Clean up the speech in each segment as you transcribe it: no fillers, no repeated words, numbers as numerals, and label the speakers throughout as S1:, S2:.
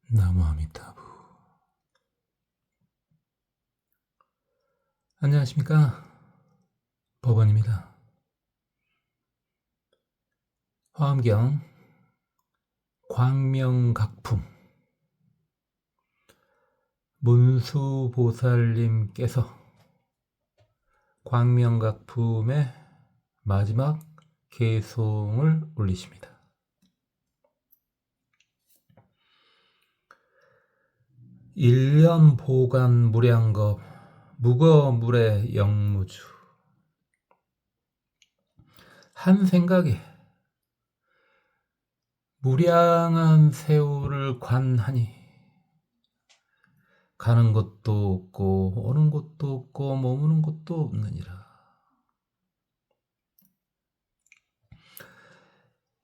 S1: 나무아미타부. 안녕하십니까, 법원입니다. 화엄경 광명각품 문수보살님께서 광명각품의 마지막 개송을 올리십니다. 일념보관 무량겁 무거물의 영무주. 한 생각에 무량한 세월을 관하니 가는 것도 없고 오는 것도 없고 머무는 것도 없느니라.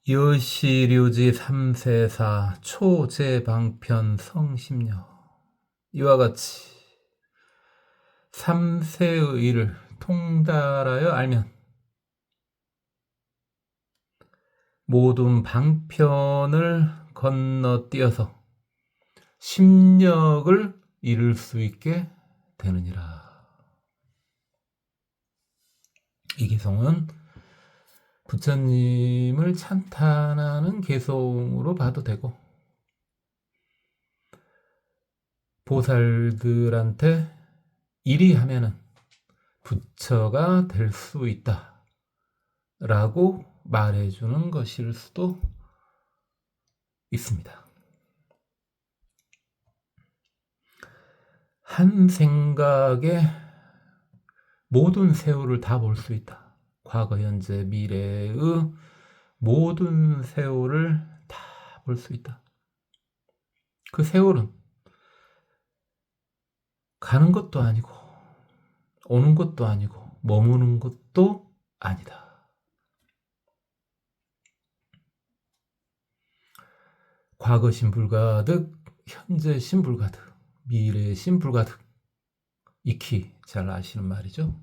S1: 여시류지 삼세사 초제방편 성심녀. 이와 같이 삼세의 일을 통달하여 알면 모든 방편을 건너뛰어서 심력을 이룰 수 있게 되느니라. 이 개송은 부처님을 찬탄하는 개송으로 봐도 되고, 보살들한테 이리 하면은 부처가 될 수 있다 라고 말해주는 것일 수도 있습니다. 한 생각에 모든 세월을 다 볼 수 있다. 과거, 현재, 미래의 모든 세월을 다 볼 수 있다. 그 세월은 가는 것도 아니고 오는 것도 아니고 머무는 것도 아니다. 과거신 불가득, 현재신 불가득, 미래신 불가득. 익히 잘 아시는 말이죠.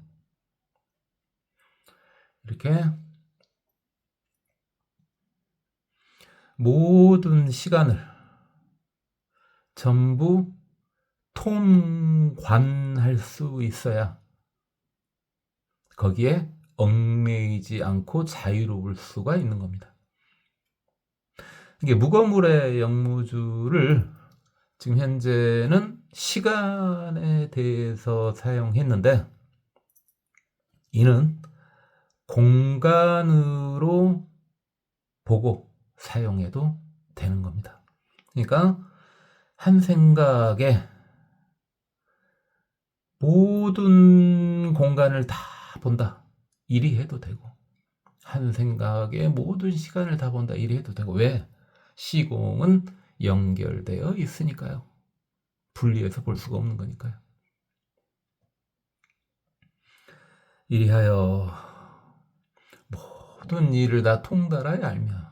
S1: 이렇게 모든 시간을 전부 통관할 수 있어야 거기에 얽매이지 않고 자유로울 수가 있는 겁니다. 이게 무거물의 영무주를 지금 현재는 시간에 대해서 사용했는데, 이는 공간으로 보고 사용해도 되는 겁니다. 그러니까 한 생각에 모든 공간을 다 본다, 이리 해도 되고, 한 생각에 모든 시간을 다 본다, 이리 해도 되고. 왜? 시공은 연결되어 있으니까요. 분리해서 볼 수가 없는 거니까요. 이리하여 모든 일을 다 통달하여 알면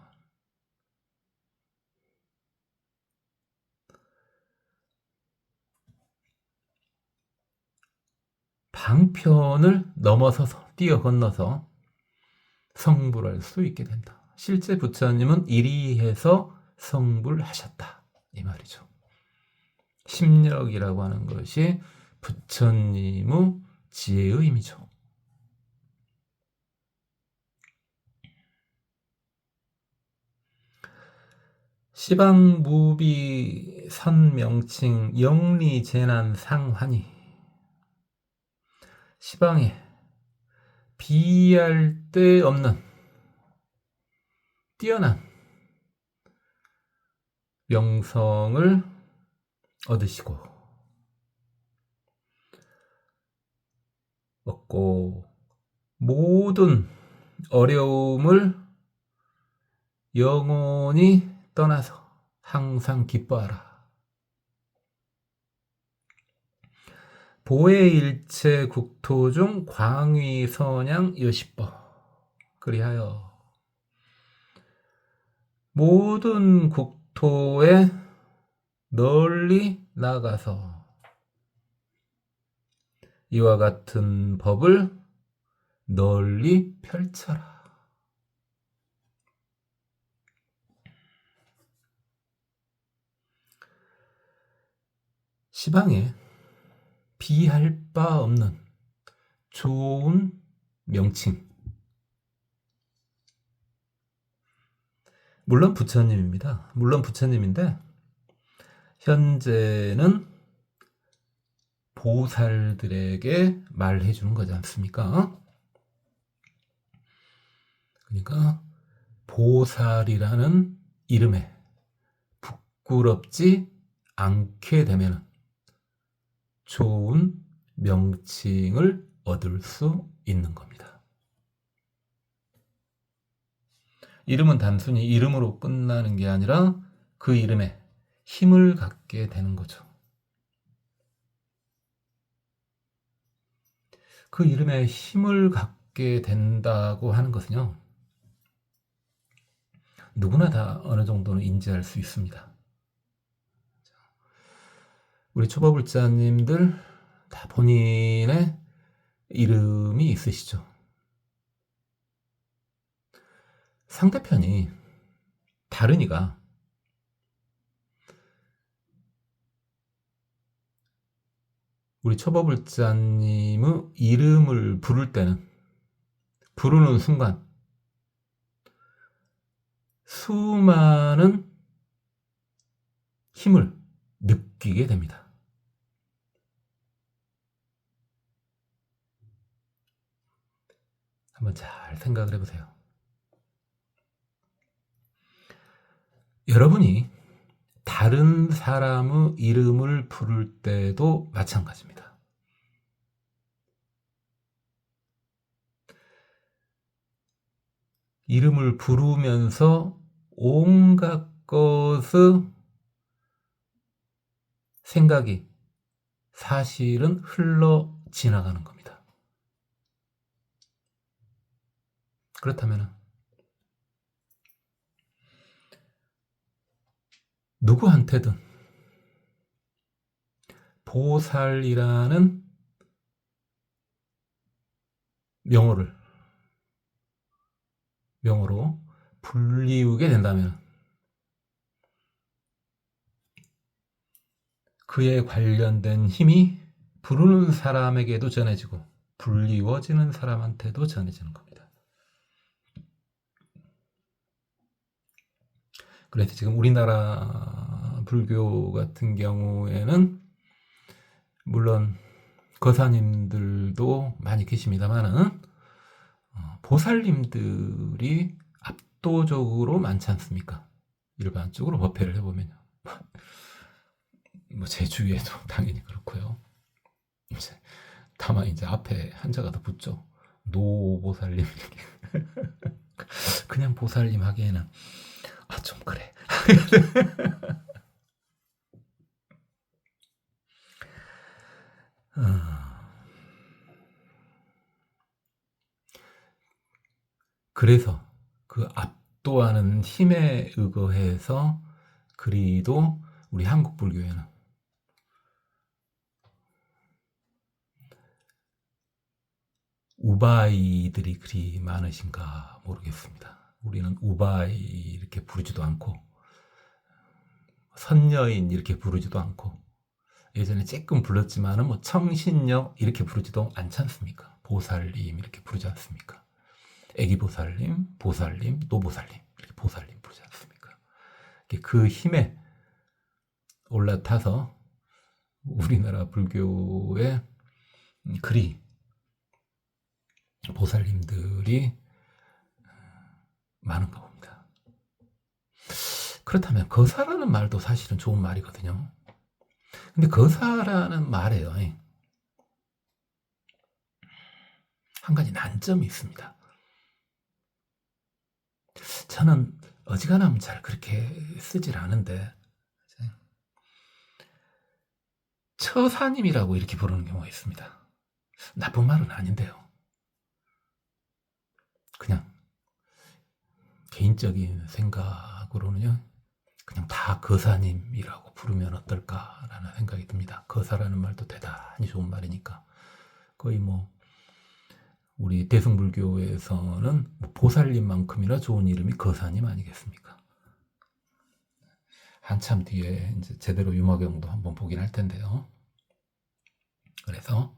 S1: 방편을 넘어서서 뛰어 건너서 성불할 수 있게 된다. 실제 부처님은 이리해서 성불하셨다, 이 말이죠. 심력이라고 하는 것이 부처님의 지혜의 의미죠. 시방무비 선명칭 영리재난 상환이. 시방에 비할 데 없는 뛰어난 명성을 얻으시고 얻고 모든 어려움을 영원히 떠나서 항상 기뻐하라. 보혜일체 국토 중 광위선양 여십법. 그리하여 모든 국토에 널리 나가서 이와 같은 법을 널리 펼쳐라. 시방에 비할 바 없는 좋은 명칭. 물론 부처님입니다. 물론 부처님인데 현재는 보살들에게 말해 주는 거지 않습니까? 그러니까 보살이라는 이름에 부끄럽지 않게 되면 좋은 명칭을 얻을 수 있는 겁니다. 이름은 단순히 이름으로 끝나는 게 아니라 그 이름에 힘을 갖게 되는 거죠. 그 이름에 힘을 갖게 된다고 하는 것은요, 누구나 다 어느 정도는 인지할 수 있습니다. 우리 초보불자님들 다 본인의 이름이 있으시죠. 상대편이 다른이가 우리 초보불자님의 이름을 부를 때는, 부르는 순간 수많은 힘을 느끼게 됩니다. 한번 잘 생각을 해보세요. 여러분이 다른 사람의 이름을 부를 때도 마찬가지입니다. 이름을 부르면서 온갖 것의 생각이 사실은 흘러 지나가는 겁니다. 그렇다면 누구한테든 보살이라는 명호로 불리우게 된다면 그에 관련된 힘이 부르는 사람에게도 전해지고 불리워지는 사람한테도 전해지는 겁니다. 그래서 지금 우리나라 불교 같은 경우에는 물론 거사님들도 많이 계십니다만은 보살님들이 압도적으로 많지 않습니까? 일반적으로 법회를 해보면요. 뭐 제 주위에도 당연히 그렇고요. 다만 이제 앞에 한자가 더 붙죠. 노보살님 이렇게. 그냥 보살님 하기에는 좀 그래. 그래서 그 압도하는 힘에 의거해서 그리도 우리 한국 불교에는 우바이들이 그리 많으신가 모르겠습니다. 우리는 우바이 이렇게 부르지도 않고 선녀인 이렇게 부르지도 않고 예전에 조금 불렀지만은 뭐 청신녀 이렇게 부르지도 않지 않습니까? 보살님 이렇게 부르지 않습니까? 애기보살님, 보살님, 노보살님 이렇게 보살님 부르지 않습니까? 그 힘에 올라타서 우리나라 불교에 그리 보살님들이 많은가 봅니다. 그렇다면 거사라는 말도 사실은 좋은 말이거든요. 근데 거사라는 말에요, 한 가지 난점이 있습니다. 저는 어지간하면 잘 그렇게 쓰질 않은데 처사님이라고 이렇게 부르는 경우가 있습니다. 나쁜 말은 아닌데요. 그냥 개인적인 생각으로는요, 그냥 다 거사님이라고 부르면 어떨까라는 생각이 듭니다. 거사라는 말도 대단히 좋은 말이니까. 거의 뭐 우리 대승불교에서는 보살님만큼이나 좋은 이름이 거사님 아니겠습니까? 한참 뒤에 이제 제대로 유머경도 한번 보긴 할 텐데요. 그래서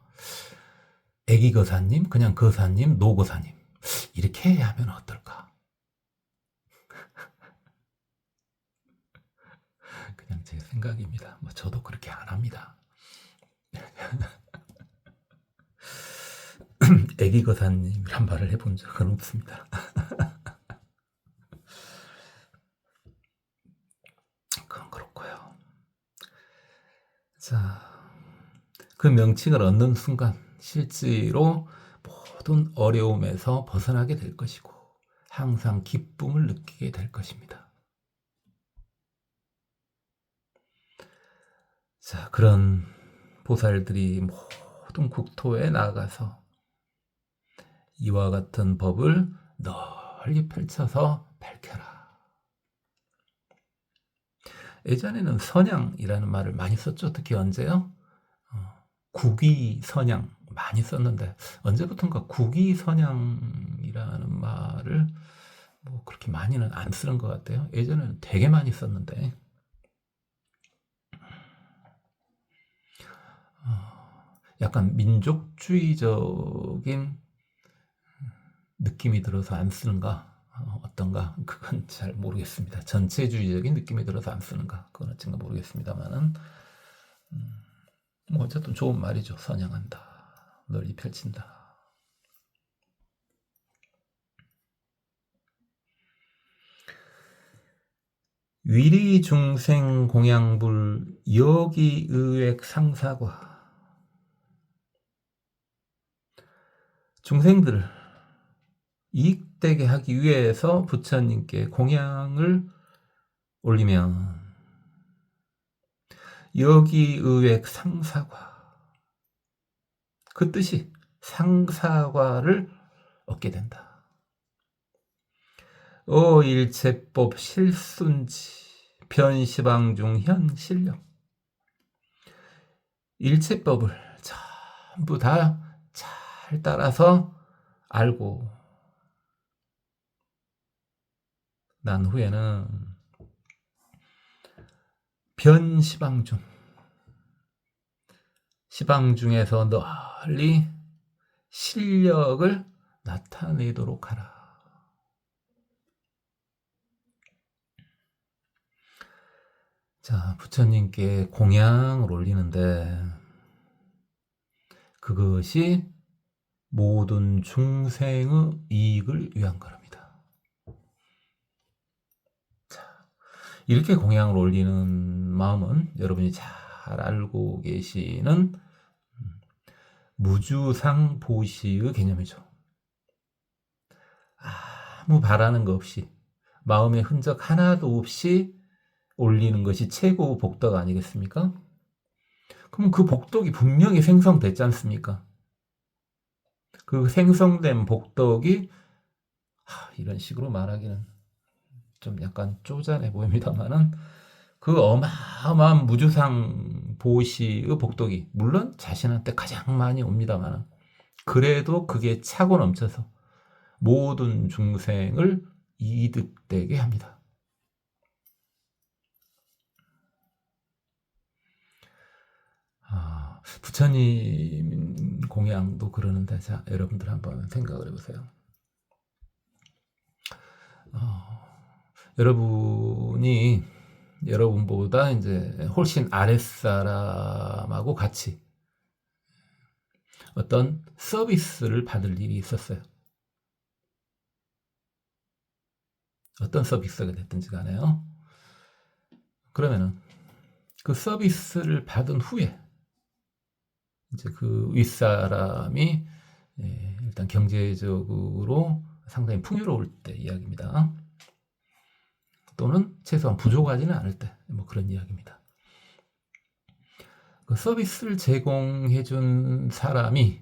S1: 애기 거사님, 그냥 거사님, 노거사님 이렇게 하면 어떨까? 그냥 제 생각입니다. 뭐 저도 그렇게 안 합니다. 애기 거사님이란 말을 해본 적은 없습니다. 그건 그렇고요. 자, 그 명칭을 얻는 순간 실제로 모든 어려움에서 벗어나게 될 것이고 항상 기쁨을 느끼게 될 것입니다. 자, 그런 보살들이 모든 국토에 나가서 이와 같은 법을 널리 펼쳐서 밝혀라. 예전에는 선양이라는 말을 많이 썼죠. 특히 언제요? 국위선양 많이 썼는데 언제부턴가 국위선양이라는 말을 뭐 그렇게 많이는 안 쓰는 것 같아요. 예전에는 되게 많이 썼는데 약간 민족주의적인 느낌이 들어서 안 쓰는가? 어떤가? 그건 잘 모르겠습니다. 전체주의적인 느낌이 들어서 안 쓰는가? 그건 어쩐가 모르겠습니다만은 뭐 어쨌든 좋은 말이죠. 선양한다. 널리 펼친다. 위리 중생 공양불 여기 의액 상사과 중생들을 이익되게 하기 위해서 부처님께 공양을 올리면 여기 의액 상사과 그 뜻이 상사과를 얻게 된다. 일체법 실순지 변시방중 현실력 일체법을 전부 다 잘 따라서 알고 난 후에는 변시방중 시방중에서 널리 실력을 나타내도록 하라. 자, 부처님께 공양을 올리는데 그것이 모든 중생의 이익을 위한 거랍니다. 자, 이렇게 공양을 올리는 마음은 여러분이 잘 알고 계시는 무주상 보시의 개념이죠. 아무 바라는 거 없이 마음의 흔적 하나도 없이 올리는 것이 최고 복덕 아니겠습니까? 그럼 그 복덕이 분명히 생성됐지 않습니까? 그 생성된 복덕이 이런 식으로 말하기는 좀 약간 쪼잔해 보입니다만은 그 어마어마한 무주상 보시의 복덕이 물론 자신한테 가장 많이 옵니다만 그래도 그게 차고 넘쳐서 모든 중생을 이득되게 합니다. 부처님 공양도 그러는데 자, 여러분들 한번 생각을 해보세요. 여러분이 여러분보다 이제 훨씬 아랫사람하고 같이 어떤 서비스를 받을 일이 있었어요. 어떤 서비스가 됐든지 간에요. 그러면은 그 서비스를 받은 후에 이제 그 윗사람이 일단 경제적으로 상당히 풍요로울 때 이야기입니다. 또는 최소한 부족하지는 않을 때 뭐 그런 이야기입니다. 그 서비스를 제공해 준 사람이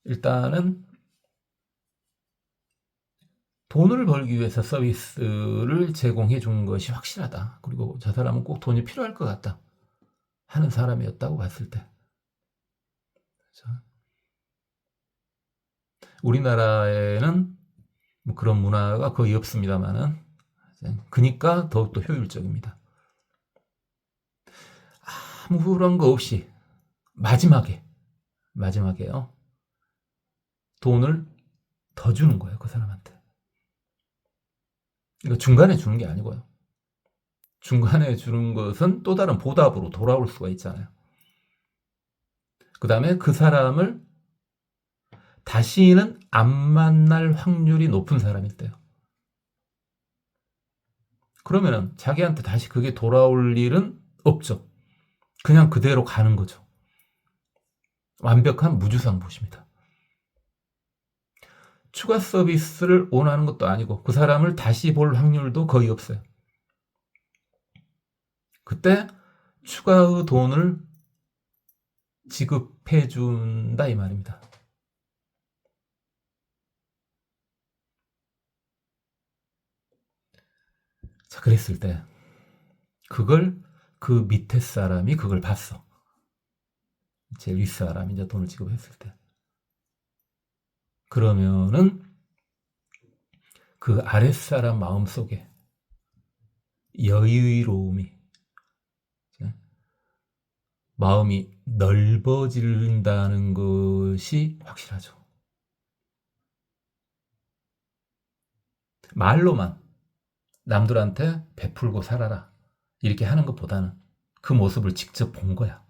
S1: 일단은 돈을 벌기 위해서 서비스를 제공해 준 것이 확실하다. 그리고 저 사람은 꼭 돈이 필요할 것 같다 하는 사람이었다고 봤을 때 그렇죠? 우리나라에는 뭐 그런 문화가 거의 없습니다만은 그러니까 더욱더 효율적입니다. 아무런 거 없이 마지막에요. 돈을 더 주는 거예요. 그 사람한테. 이거 중간에 주는 게 아니고요. 중간에 주는 것은 또 다른 보답으로 돌아올 수가 있잖아요. 그 다음에 그 사람을 다시는 안 만날 확률이 높은 사람일 때요. 그러면은 자기한테 다시 그게 돌아올 일은 없죠. 그냥 그대로 가는 거죠. 완벽한 무주상보십니다. 추가 서비스를 원하는 것도 아니고 그 사람을 다시 볼 확률도 거의 없어요. 그때 추가의 돈을 지급해 준다 이 말입니다. 자, 그랬을 때 그걸 그 밑에 사람이 그걸 봤어. 제일 윗사람이 이제 돈을 지급했을 때. 그러면은 그 아랫사람 마음속에 여유로움이, 마음이 넓어진다는 것이 확실하죠. 말로만 남들한테 베풀고 살아라 이렇게 하는 것보다는 그 모습을 직접 본 거야.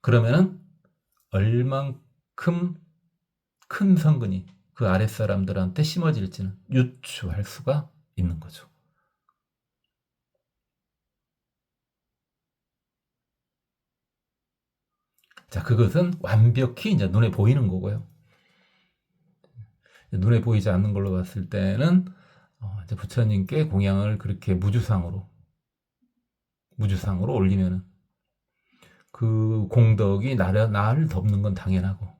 S1: 그러면은 얼만큼 큰 성근이 그 아랫사람들한테 심어질지는 유추할 수가 있는 거죠. 자, 그것은 완벽히 이제 눈에 보이는 거고요. 눈에 보이지 않는 걸로 봤을 때는 이제 부처님께 공양을 그렇게 무주상으로 올리면은 그 공덕이 나를 덮는 건 당연하고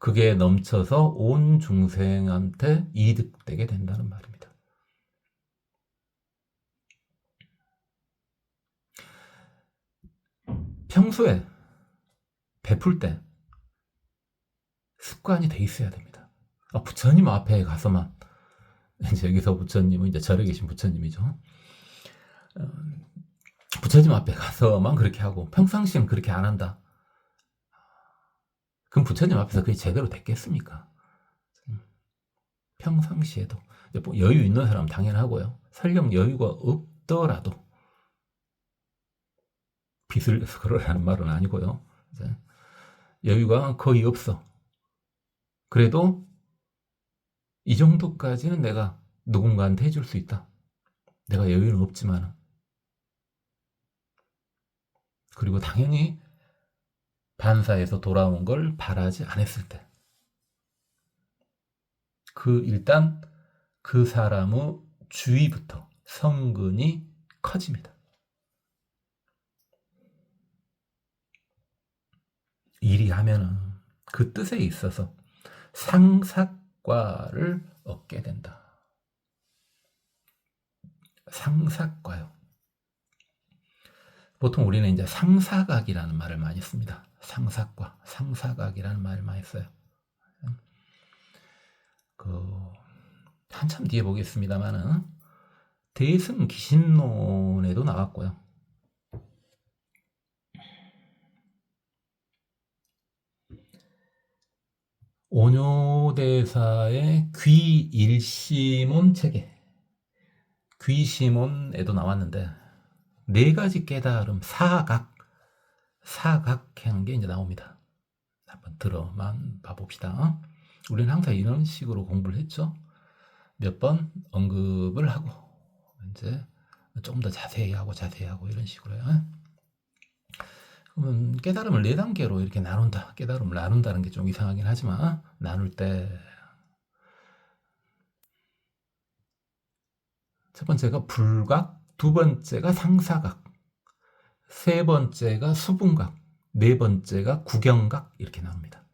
S1: 그게 넘쳐서 온 중생한테 이득되게 된다는 말입니다. 평소에 베풀 때 습관이 돼 있어야 됩니다. 부처님 앞에 가서만, 이제 여기서 부처님은 이제 절에 계신 부처님이죠. 부처님 앞에 가서만 그렇게 하고 평상시엔 그렇게 안 한다. 그럼 부처님 앞에서 그게 제대로 됐겠습니까? 평상시에도 뭐 여유 있는 사람 당연하고요. 설령 여유가 없더라도 빚을 걸으라는 말은 아니고요. 여유가 거의 없어. 그래도 이 정도까지는 내가 누군가한테 해줄 수 있다. 내가 여유는 없지만. 그리고 당연히 반사에서 돌아온 걸 바라지 않았을 때. 일단 그 사람의 주위부터 성근이 커집니다. 일이 하면은 그 뜻에 있어서 상삭과를 얻게 된다. 상삭과요. 보통 우리는 이제 상사각이라는 말을 많이 씁니다. 상삭과, 상사각이라는 말을 많이 써요. 한참 뒤에 보겠습니다만은 대승기신론에도 나왔고요. 오뇨대사의 귀일시몬 체계, 귀시몬에도 나왔는데 네 가지 깨달음 사각하는 게 이제 나옵니다. 한번 들어만 봐봅시다. 우리는 항상 이런 식으로 공부를 했죠. 몇 번 언급을 하고 이제 조금 더 자세히 하고 이런 식으로요. 그러면 깨달음을 4단계로 이렇게 나눈다. 깨달음을 나눈다는 게 좀 이상하긴 하지만 나눌 때 첫 번째가 불각, 두 번째가 상사각, 세 번째가 수분각, 네 번째가 구경각 이렇게 나옵니다.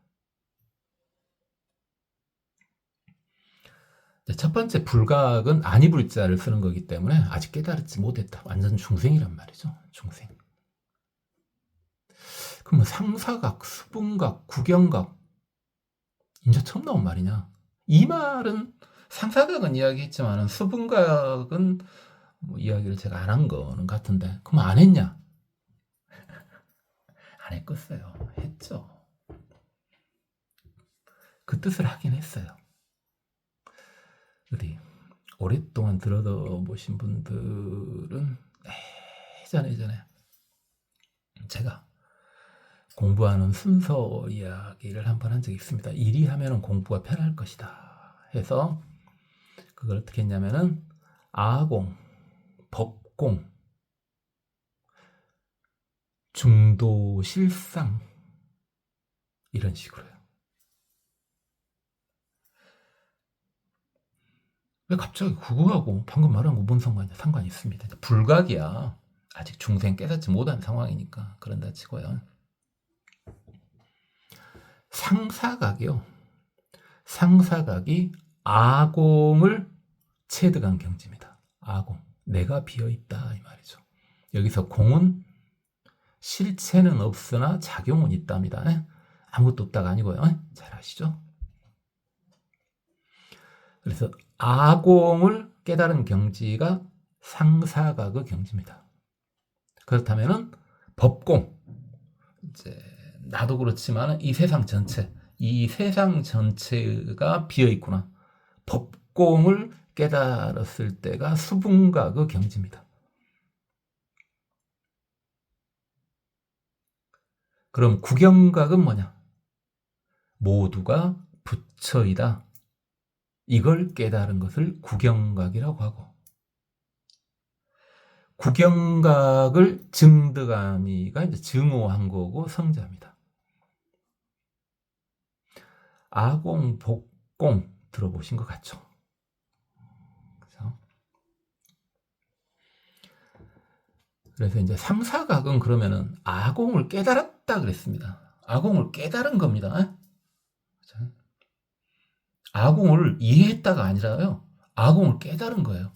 S1: 첫 번째 불각은 아니불자를 쓰는 거기 때문에 아직 깨달지 못했다. 완전 중생이란 말이죠. 중생. 그럼 상사각, 수분각, 구경각 이제 처음 나온 말이냐? 이 말은 상사각은 이야기했지만 수분각은 뭐 이야기를 제가 안 한 거는 같은데, 그럼 안 했냐? 안 했겠어요. 했죠. 그 뜻을 하긴 했어요. 어디 오랫동안 들어보신 분들은 예전에 제가 공부하는 순서 이야기를 한번 한 적이 있습니다. 이리 하면은 공부가 편할 것이다 해서 그걸 어떻게 했냐면은 아공, 법공, 중도, 실상 이런 식으로요. 왜 갑자기 그거하고 방금 말한 거 뭔 상관이냐? 상관이 있습니다. 불각이야. 아직 중생 깨닫지 못한 상황이니까 그런다 치고요. 상사각이요. 상사각이 아공을 체득한 경지입니다. 아공. 내가 비어있다 이 말이죠. 여기서 공은 실체는 없으나 작용은 있답니다. 아무것도 없다가 아니고요. 잘 아시죠? 그래서 아공을 깨달은 경지가 상사각의 경지입니다. 그렇다면은 법공, 이제 나도 그렇지만 이 세상 전체가 비어 있구나. 법공을 깨달았을 때가 수분각의 경지입니다. 그럼 구경각은 뭐냐? 모두가 부처이다. 이걸 깨달은 것을 구경각이라고 하고, 구경각을 증득함이가 이제 증오한 거고 성자입니다. 아공, 복공 들어보신 것 같죠? 그래서 이제 상사각은 그러면은 아공을 깨달았다 그랬습니다. 아공을 깨달은 겁니다. 아공을 이해했다가 아니라요. 아공을 깨달은 거예요.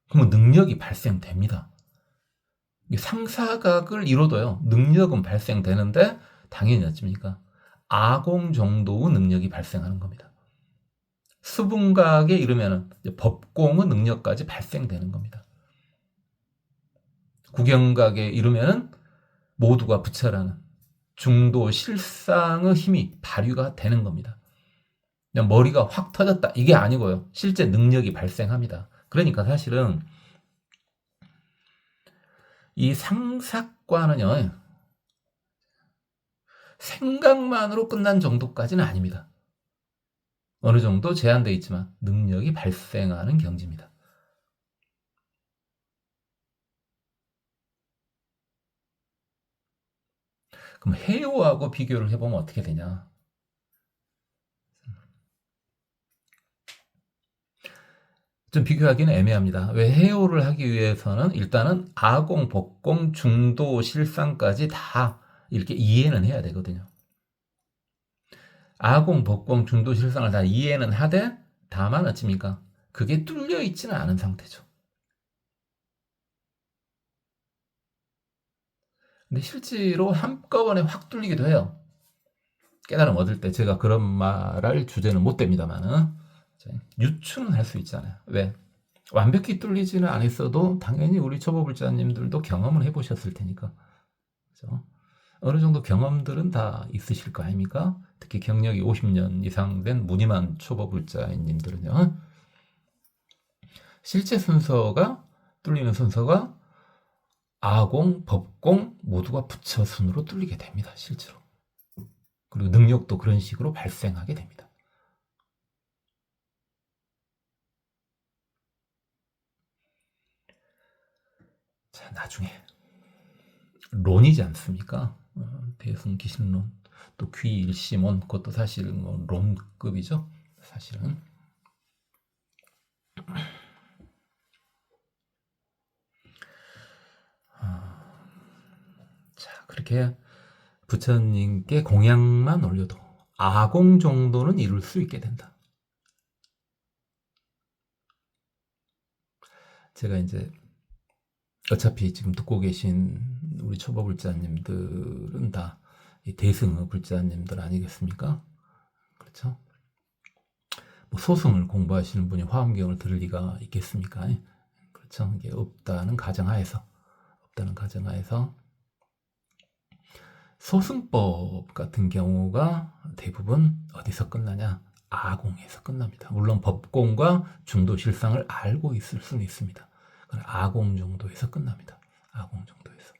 S1: 그러면 능력이 발생됩니다. 상사각을 이뤄도요. 능력은 발생되는데 당연히 어찌입니까? 아공 정도의 능력이 발생하는 겁니다. 수분각에 이르면 법공의 능력까지 발생되는 겁니다. 구경각에 이르면 모두가 부처라는 중도 실상의 힘이 발휘가 되는 겁니다. 그냥 머리가 확 터졌다 이게 아니고요. 실제 능력이 발생합니다. 그러니까 사실은 이 상사과는요. 생각만으로 끝난 정도까지는 아닙니다. 어느 정도 제한되어 있지만 능력이 발생하는 경지입니다. 그럼 해요하고 비교를 해보면 어떻게 되냐? 좀 비교하기는 애매합니다. 왜 해요를 하기 위해서는 일단은 아공, 법공, 중도, 실상까지 다 이렇게 이해는 해야 되거든요. 아공, 법공, 중도, 실상을 다 이해는 하되 다만 어찌입니까? 그게 뚫려 있지는 않은 상태죠. 근데 실제로 한꺼번에 확 뚫리기도 해요. 깨달음 얻을 때 제가 그런 말할 주제는 못 됩니다만은 유추는 할 수 있잖아요. 왜? 완벽히 뚫리지는 않았어도 당연히 우리 초보불자님들도 경험을 해보셨을 테니까. 그렇죠? 어느 정도 경험들은 다 있으실 거 아닙니까? 특히 경력이 50년 이상 된 무늬만 초보불자님들은요. 실제 순서가 뚫리는 순서가 아공, 법공 모두가 부처 순으로 뚫리게 됩니다. 실제로. 그리고 능력도 그런 식으로 발생하게 됩니다. 자, 나중에 론이지 않습니까? 대승기신론, 또 귀일심론, 그것도 사실 뭐 론급이죠. 사실은. 자, 그렇게 부처님께 공양만 올려도 아공 정도는 이룰 수 있게 된다. 제가 이제 어차피 지금 듣고 계신 우리 초보불자님들은 다 대승의 불자님들 아니겠습니까? 그렇죠? 뭐 소승을 공부하시는 분이 화엄경을 들을 리가 있겠습니까? 그렇죠. 이게 없다는 가정하에서 소승법 같은 경우가 대부분 어디서 끝나냐? 아공에서 끝납니다. 물론 법공과 중도실상을 알고 있을 수는 있습니다. 아공 정도에서 끝납니다. 아공 정도에서.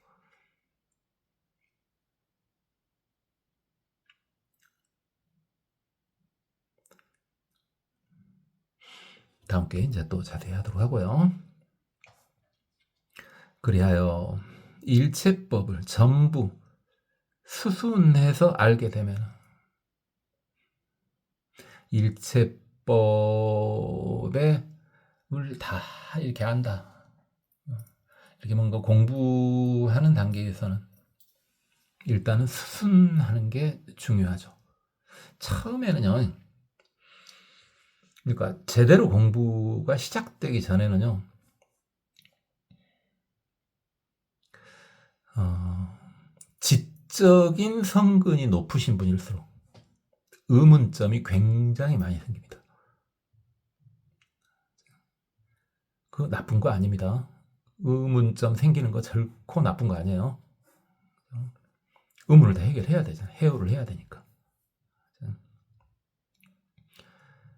S1: 다음 게 이제 또 자세히 하도록 하고요. 그리하여 일체법을 전부 수순해서 알게 되면 일체법을 다 이렇게 안다. 이렇게 뭔가 공부하는 단계에서는 일단은 수순하는 게 중요하죠. 처음에는요, 그러니까 제대로 공부가 시작되기 전에는요, 지적인 성근이 높으신 분일수록 의문점이 굉장히 많이 생깁니다. 그거 나쁜 거 아닙니다. 의문점 생기는 거 결코 나쁜 거 아니에요. 의문을 다 해결해야 되잖아요. 해오를 해야 되니까.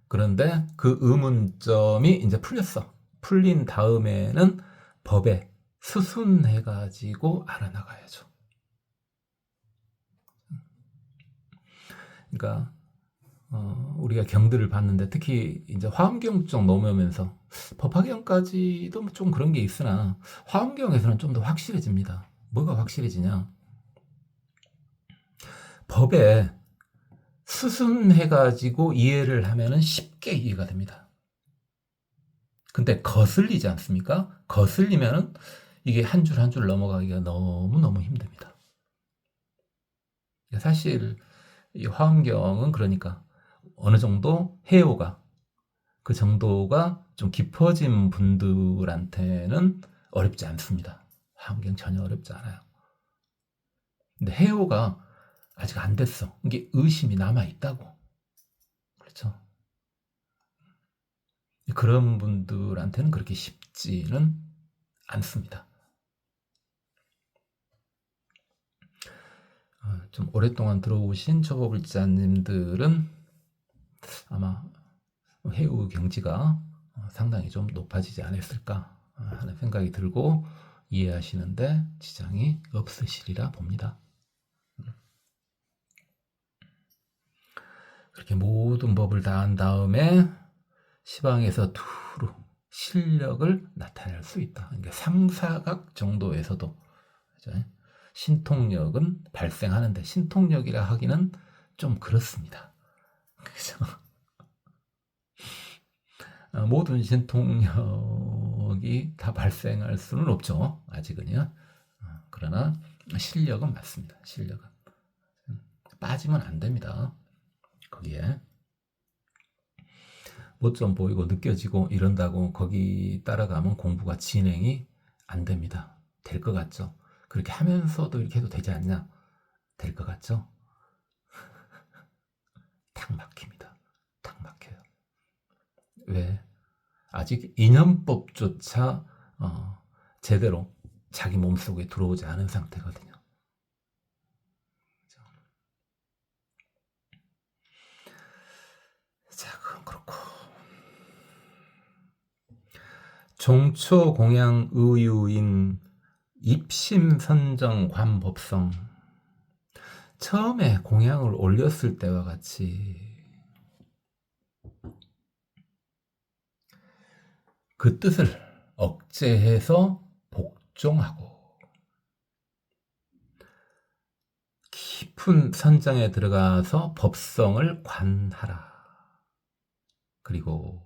S1: 그런데 그 의문점이 이제 풀렸어. 풀린 다음에는 법에 수순해가지고 알아나가야죠. 그러니까 우리가 경들을 봤는데 특히 이제 화엄경 쪽 넘어오면서 법화경까지도 좀 그런 게 있으나 화엄경에서는 좀 더 확실해집니다. 뭐가 확실해지냐? 법에 수순해가지고 이해를 하면은 쉽게 이해가 됩니다. 근데 거슬리지 않습니까? 거슬리면은 이게 한 줄 한 줄 넘어가기가 너무너무 힘듭니다. 사실 이 화엄경은 그러니까 어느 정도 해오가 그 정도가 좀 깊어진 분들한테는 어렵지 않습니다. 화엄경 전혀 어렵지 않아요. 근데 해오가 아직 안 됐어. 이게 의심이 남아 있다고. 그렇죠. 그런 분들한테는 그렇게 쉽지는 않습니다. 좀 오랫동안 들어오신 초보글자님들은 아마 해우 경지가 상당히 좀 높아지지 않았을까 하는 생각이 들고 이해하시는데 지장이 없으시리라 봅니다. 그렇게 모든 법을 다 한 다음에 시방에서 두루 실력을 나타낼 수 있다. 그러니까 삼사각 정도에서도 신통력은 발생하는데 신통력이라 하기는 좀 그렇습니다. 그래서 모든 신통력이 다 발생할 수는 없죠. 아직은요. 그러나 실력은 맞습니다. 실력은 빠지면 안 됩니다. 거기에 뭐 좀 보이고 느껴지고 이런다고 거기 따라가면 공부가 진행이 안 됩니다. 될 것 같죠? 그렇게 하면서도 이렇게 해도 되지 않냐? 될 것 같죠? 탁 막힙니다. 탁 막혀요. 왜? 아직 인연법조차 제대로 자기 몸속에 들어오지 않은 상태거든요. 자, 그건 그렇고. 종초공양 의유인 입심선정 관법성. 처음에 공양을 올렸을 때와 같이 그 뜻을 억제해서 복종하고 깊은 선정에 들어가서 법성을 관하라. 그리고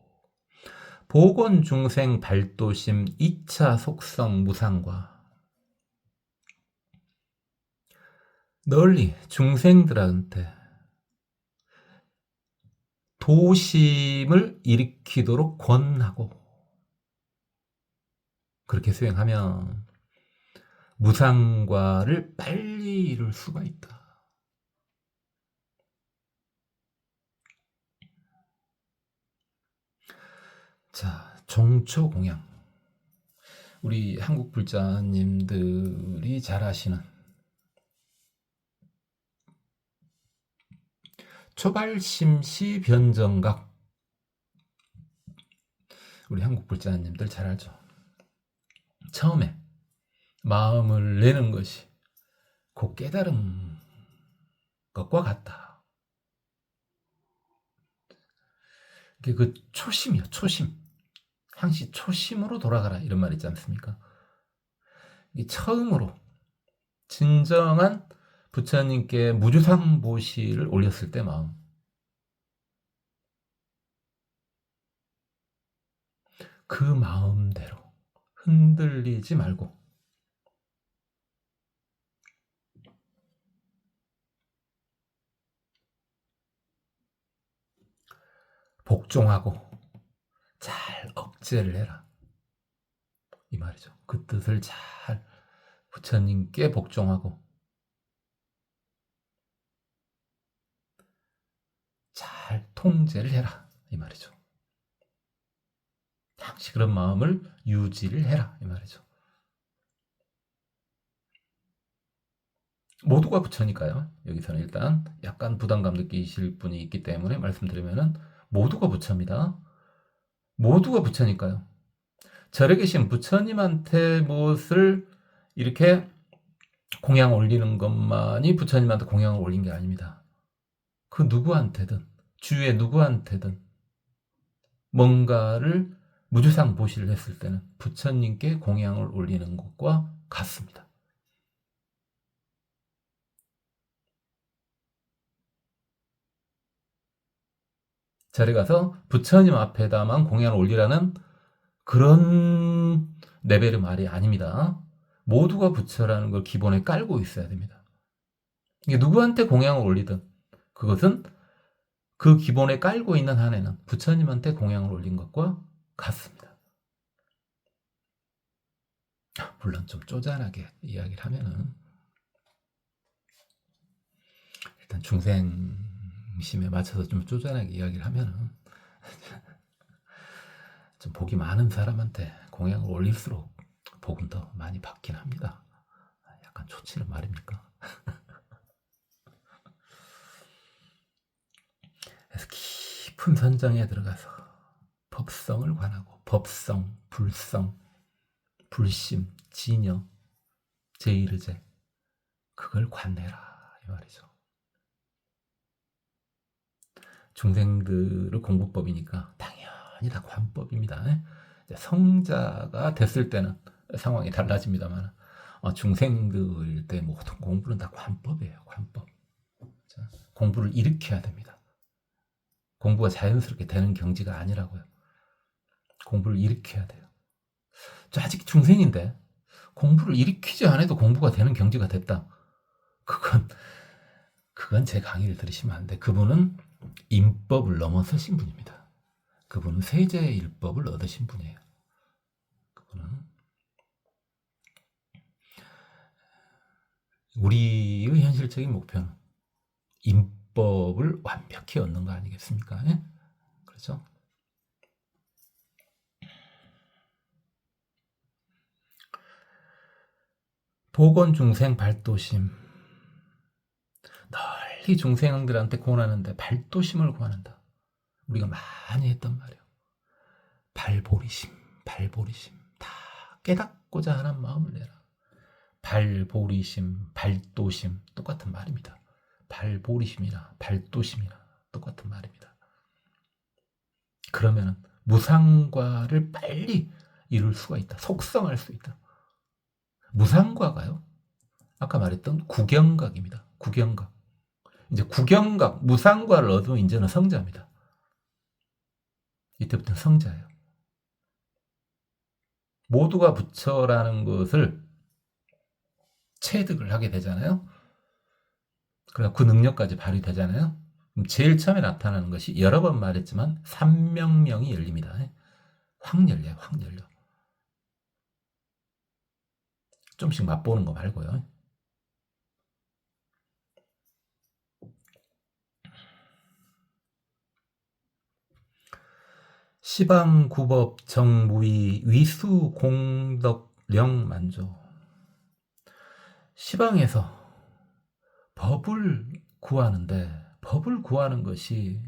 S1: 보건중생 발도심 2차 속성 무상과 널리 중생들한테 도심을 일으키도록 권하고 그렇게 수행하면 무상과를 빨리 이룰 수가 있다. 자, 종초 공양. 우리 한국 불자님들이 잘 아시는 초발심시 변정각. 우리 한국 불자님들 잘 알죠. 처음에 마음을 내는 것이 곧 깨달은 것과 같다. 그 초심이요, 초심. 항시 초심으로 돌아가라, 이런 말 있지 않습니까? 이 처음으로 진정한 부처님께 무주상보시를 올렸을 때 마음, 그 마음대로 흔들리지 말고 복종하고 잘 억제를 해라, 이 말이죠. 그 뜻을 잘 부처님께 복종하고 잘 통제를 해라, 이 말이죠. 항시 그런 마음을 유지를 해라, 이 말이죠. 모두가 부처니까요. 여기서는 일단 약간 부담감 느끼실 분이 있기 때문에 말씀드리면은 모두가 부처입니다. 모두가 부처니까요. 절에 계신 부처님한테 무엇을 이렇게 공양 올리는 것만이 부처님한테 공양을 올린 게 아닙니다. 그 누구한테든, 주위의 누구한테든 뭔가를 무주상 보시를 했을 때는 부처님께 공양을 올리는 것과 같습니다. 절에 가서 부처님 앞에다만 공양을 올리라는 그런 레벨의 말이 아닙니다. 모두가 부처라는 걸 기본에 깔고 있어야 됩니다. 이게 누구한테 공양을 올리든 그것은 그 기본에 깔고 있는 한에는 부처님한테 공양을 올린 것과 같습니다. 물론 좀 쪼잔하게 이야기를 하면은 일단 중생심에 맞춰서 좀 쪼잔하게 이야기를 하면은 좀 복이 많은 사람한테 공양을 올릴수록 복은 더 많이 받긴 합니다. 약간 초치는 말입니까? 그래서 깊은 선정에 들어가서 법성을 관하고 법성, 불성, 불심, 진여, 제일의제, 그걸 관내라, 이 말이죠. 중생들의 공부법이니까 당연히 다 관법입니다. 성자가 됐을 때는 상황이 달라집니다만 중생들일 때 모든 공부는 다 관법이에요. 관법. 자, 공부를 일으켜야 됩니다. 공부가 자연스럽게 되는 경지가 아니라고요. 공부를 일으켜야 돼요. 저 아직 중생인데 공부를 일으키지 않아도 공부가 되는 경지가 됐다. 그건 제 강의를 들으시면 안 돼. 그분은 인법을 넘어서신 분입니다. 그분은 세제일법을 얻으신 분이에요. 그분은 우리의 현실적인 목표는 인법을 완벽히 얻는 거 아니겠습니까? 예? 그렇죠? 보건중생 발도심. 널리 중생들한테 권하는데 발도심을 권한다. 우리가 많이 했단 말이에요. 발보리심, 발보리심. 다 깨닫고자 하는 마음을 내라. 발보리심, 발도심 똑같은 말입니다. 발보리심이나 발도심이나 똑같은 말입니다. 그러면 무상과를 빨리 이룰 수가 있다. 속성할 수 있다. 무상과가요? 아까 말했던 구경각입니다. 구경각. 이제 구경각, 무상과를 얻으면 이제는 성자입니다. 이때부터는 성자예요. 모두가 부처라는 것을 체득을 하게 되잖아요. 그래서 그 능력까지 발휘되잖아요. 제일 처음에 나타나는 것이 여러 번 말했지만 삼명명이 열립니다. 확 열려요. 확 열려. 좀씩 맛보는 거 말고요. 시방구법 정무위 위수 공덕령 만조. 시방에서 법을 구하는데 법을 구하는 것이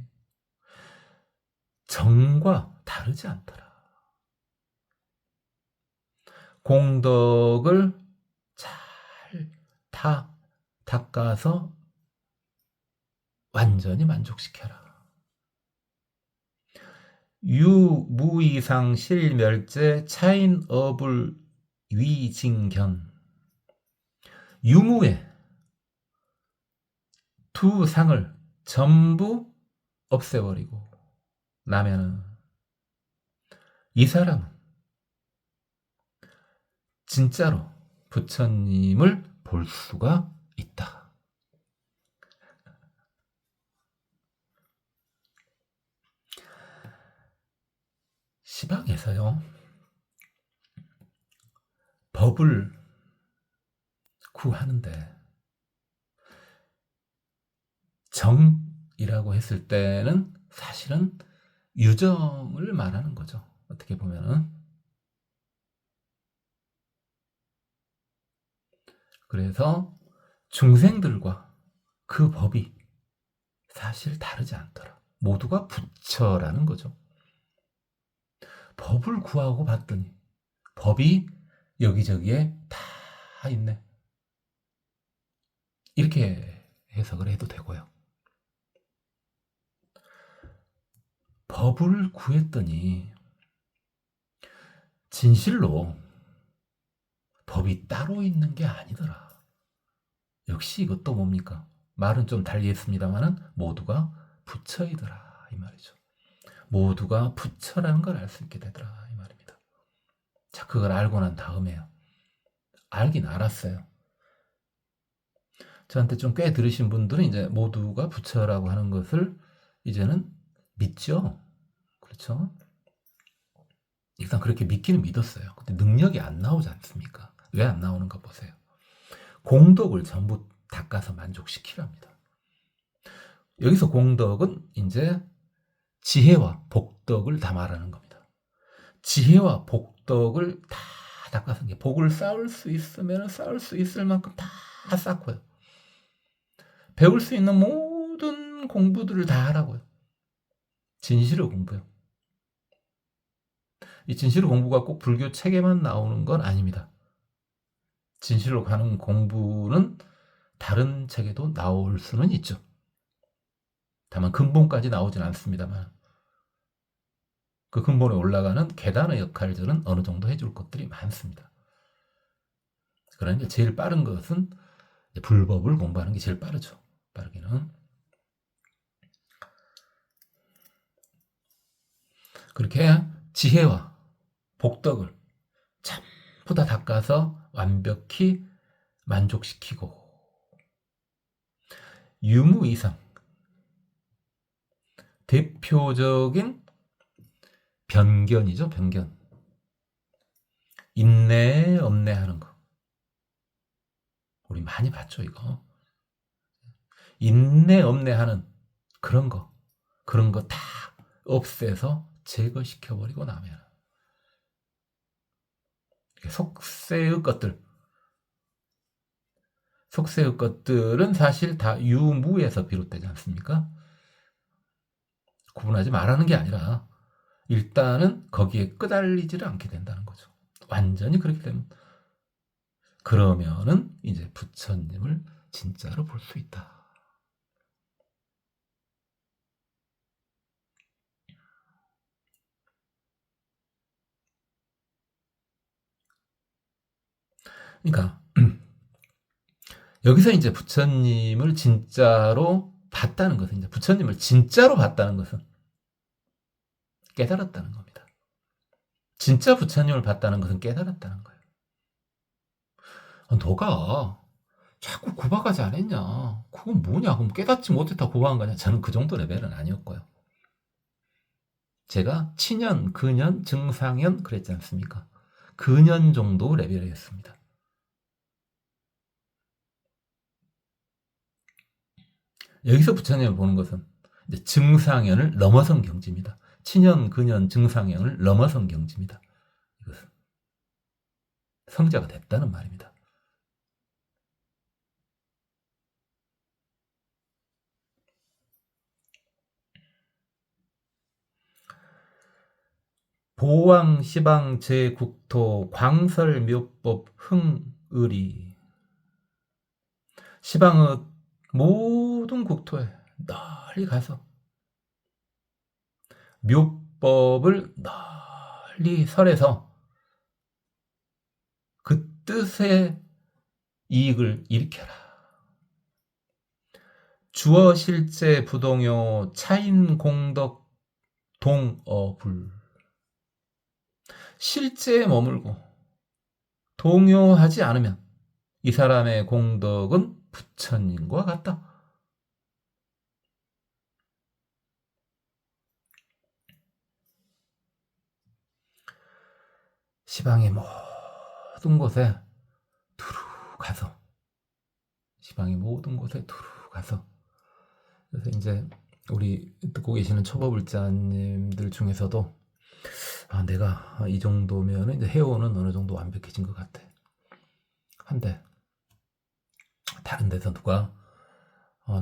S1: 정과 다르지 않더라. 공덕을 잘 닦아서 완전히 만족시켜라. 유무이상 실멸제 차인업을 위징견. 유무의 두 상을 전부 없애버리고 나면은 이 사람은 진짜로 부처님을 볼 수가 있다. 시방에서요, 법을 구하는데 정이라고 했을 때는 사실은 유정을 말하는 거죠. 어떻게 보면은. 그래서 중생들과 그 법이 사실 다르지 않더라. 모두가 부처라는 거죠. 법을 구하고 봤더니 법이 여기저기에 다 있네. 이렇게 해석을 해도 되고요. 법을 구했더니 진실로 법이 따로 있는 게 아니더라. 역시 이것도 뭡니까? 말은 좀 달리 했습니다만은 모두가 부처이더라 이 말이죠. 모두가 부처라는 걸 알 수 있게 되더라 이 말입니다. 자, 그걸 알고 난 다음에요. 알긴 알았어요. 저한테 좀 꽤 들으신 분들은 이제 모두가 부처라고 하는 것을 이제는 믿죠. 그렇죠? 일단 그렇게 믿기는 믿었어요. 근데 능력이 안 나오지 않습니까? 왜 안 나오는가 보세요. 공덕을 전부 닦아서 만족시키랍니다. 여기서 공덕은 이제 지혜와 복덕을 다 말하는 겁니다. 지혜와 복덕을 다 닦아서 복을 쌓을 수 있으면 쌓을 수 있을 만큼 다 쌓고요. 배울 수 있는 모든 공부들을 다 하라고요. 진실의 공부요. 이 진실의 공부가 꼭 불교 책에만 나오는 건 아닙니다. 진실로 가는 공부는 다른 책에도 나올 수는 있죠. 다만 근본까지 나오진 않습니다만 그 근본에 올라가는 계단의 역할들은 어느 정도 해줄 것들이 많습니다. 그러니까 제일 빠른 것은 불법을 공부하는 게 제일 빠르죠. 빠르기는. 그렇게 지혜와 복덕을 전부 다 닦아서 완벽히 만족시키고 유무 이상 대표적인 변견이죠. 변견. 있네 없네 하는 거. 우리 많이 봤죠 이거. 있네 없네 하는 그런 거 다 없애서 제거시켜버리고 나면 속세의 것들은 사실 다 유무에서 비롯되지 않습니까? 구분하지 말라는 게 아니라 일단은 거기에 끄달리지를 않게 된다는 거죠. 완전히 그렇게 되면 그러면은 이제 부처님을 진짜로 볼 수 있다. 그러니까 여기서 이제 부처님을 진짜로 봤다는 것은 이제 부처님을 진짜로 봤다는 것은 깨달았다는 겁니다. 진짜 부처님을 봤다는 것은 깨달았다는 거예요. 너가 자꾸 구박하지 않았냐? 그건 뭐냐? 그럼 깨닫지 못했다 구박한 거냐? 저는 그 정도 레벨은 아니었고요. 제가 친연, 근연, 증상연 그랬지 않습니까? 근연 정도 레벨이었습니다. 여기서 부처님을 보는 것은 이제 증상연을 넘어선 경지입니다. 친연, 근연, 증상형을 넘어선 경지입니다. 이것은 성자가 됐다는 말입니다. 보왕, 시방, 제국토, 광설, 묘법, 흥의리. 시방의 모든 국토에 널리 가서 묘법을 널리 설해서 그 뜻의 이익을 일으켜라. 주어 실제 부동요 차인 공덕 동어불. 실제에 머물고 동요하지 않으면 이 사람의 공덕은 부처님과 같다. 시방의 모든 곳에 두루 가서 시방의 모든 곳에 두루 가서 그래서 이제 우리 듣고 계시는 초보불자님들 중에서도 내가 이 정도면 이제 해오는 어느 정도 완벽해진 것 같아. 한데 다른 데서 누가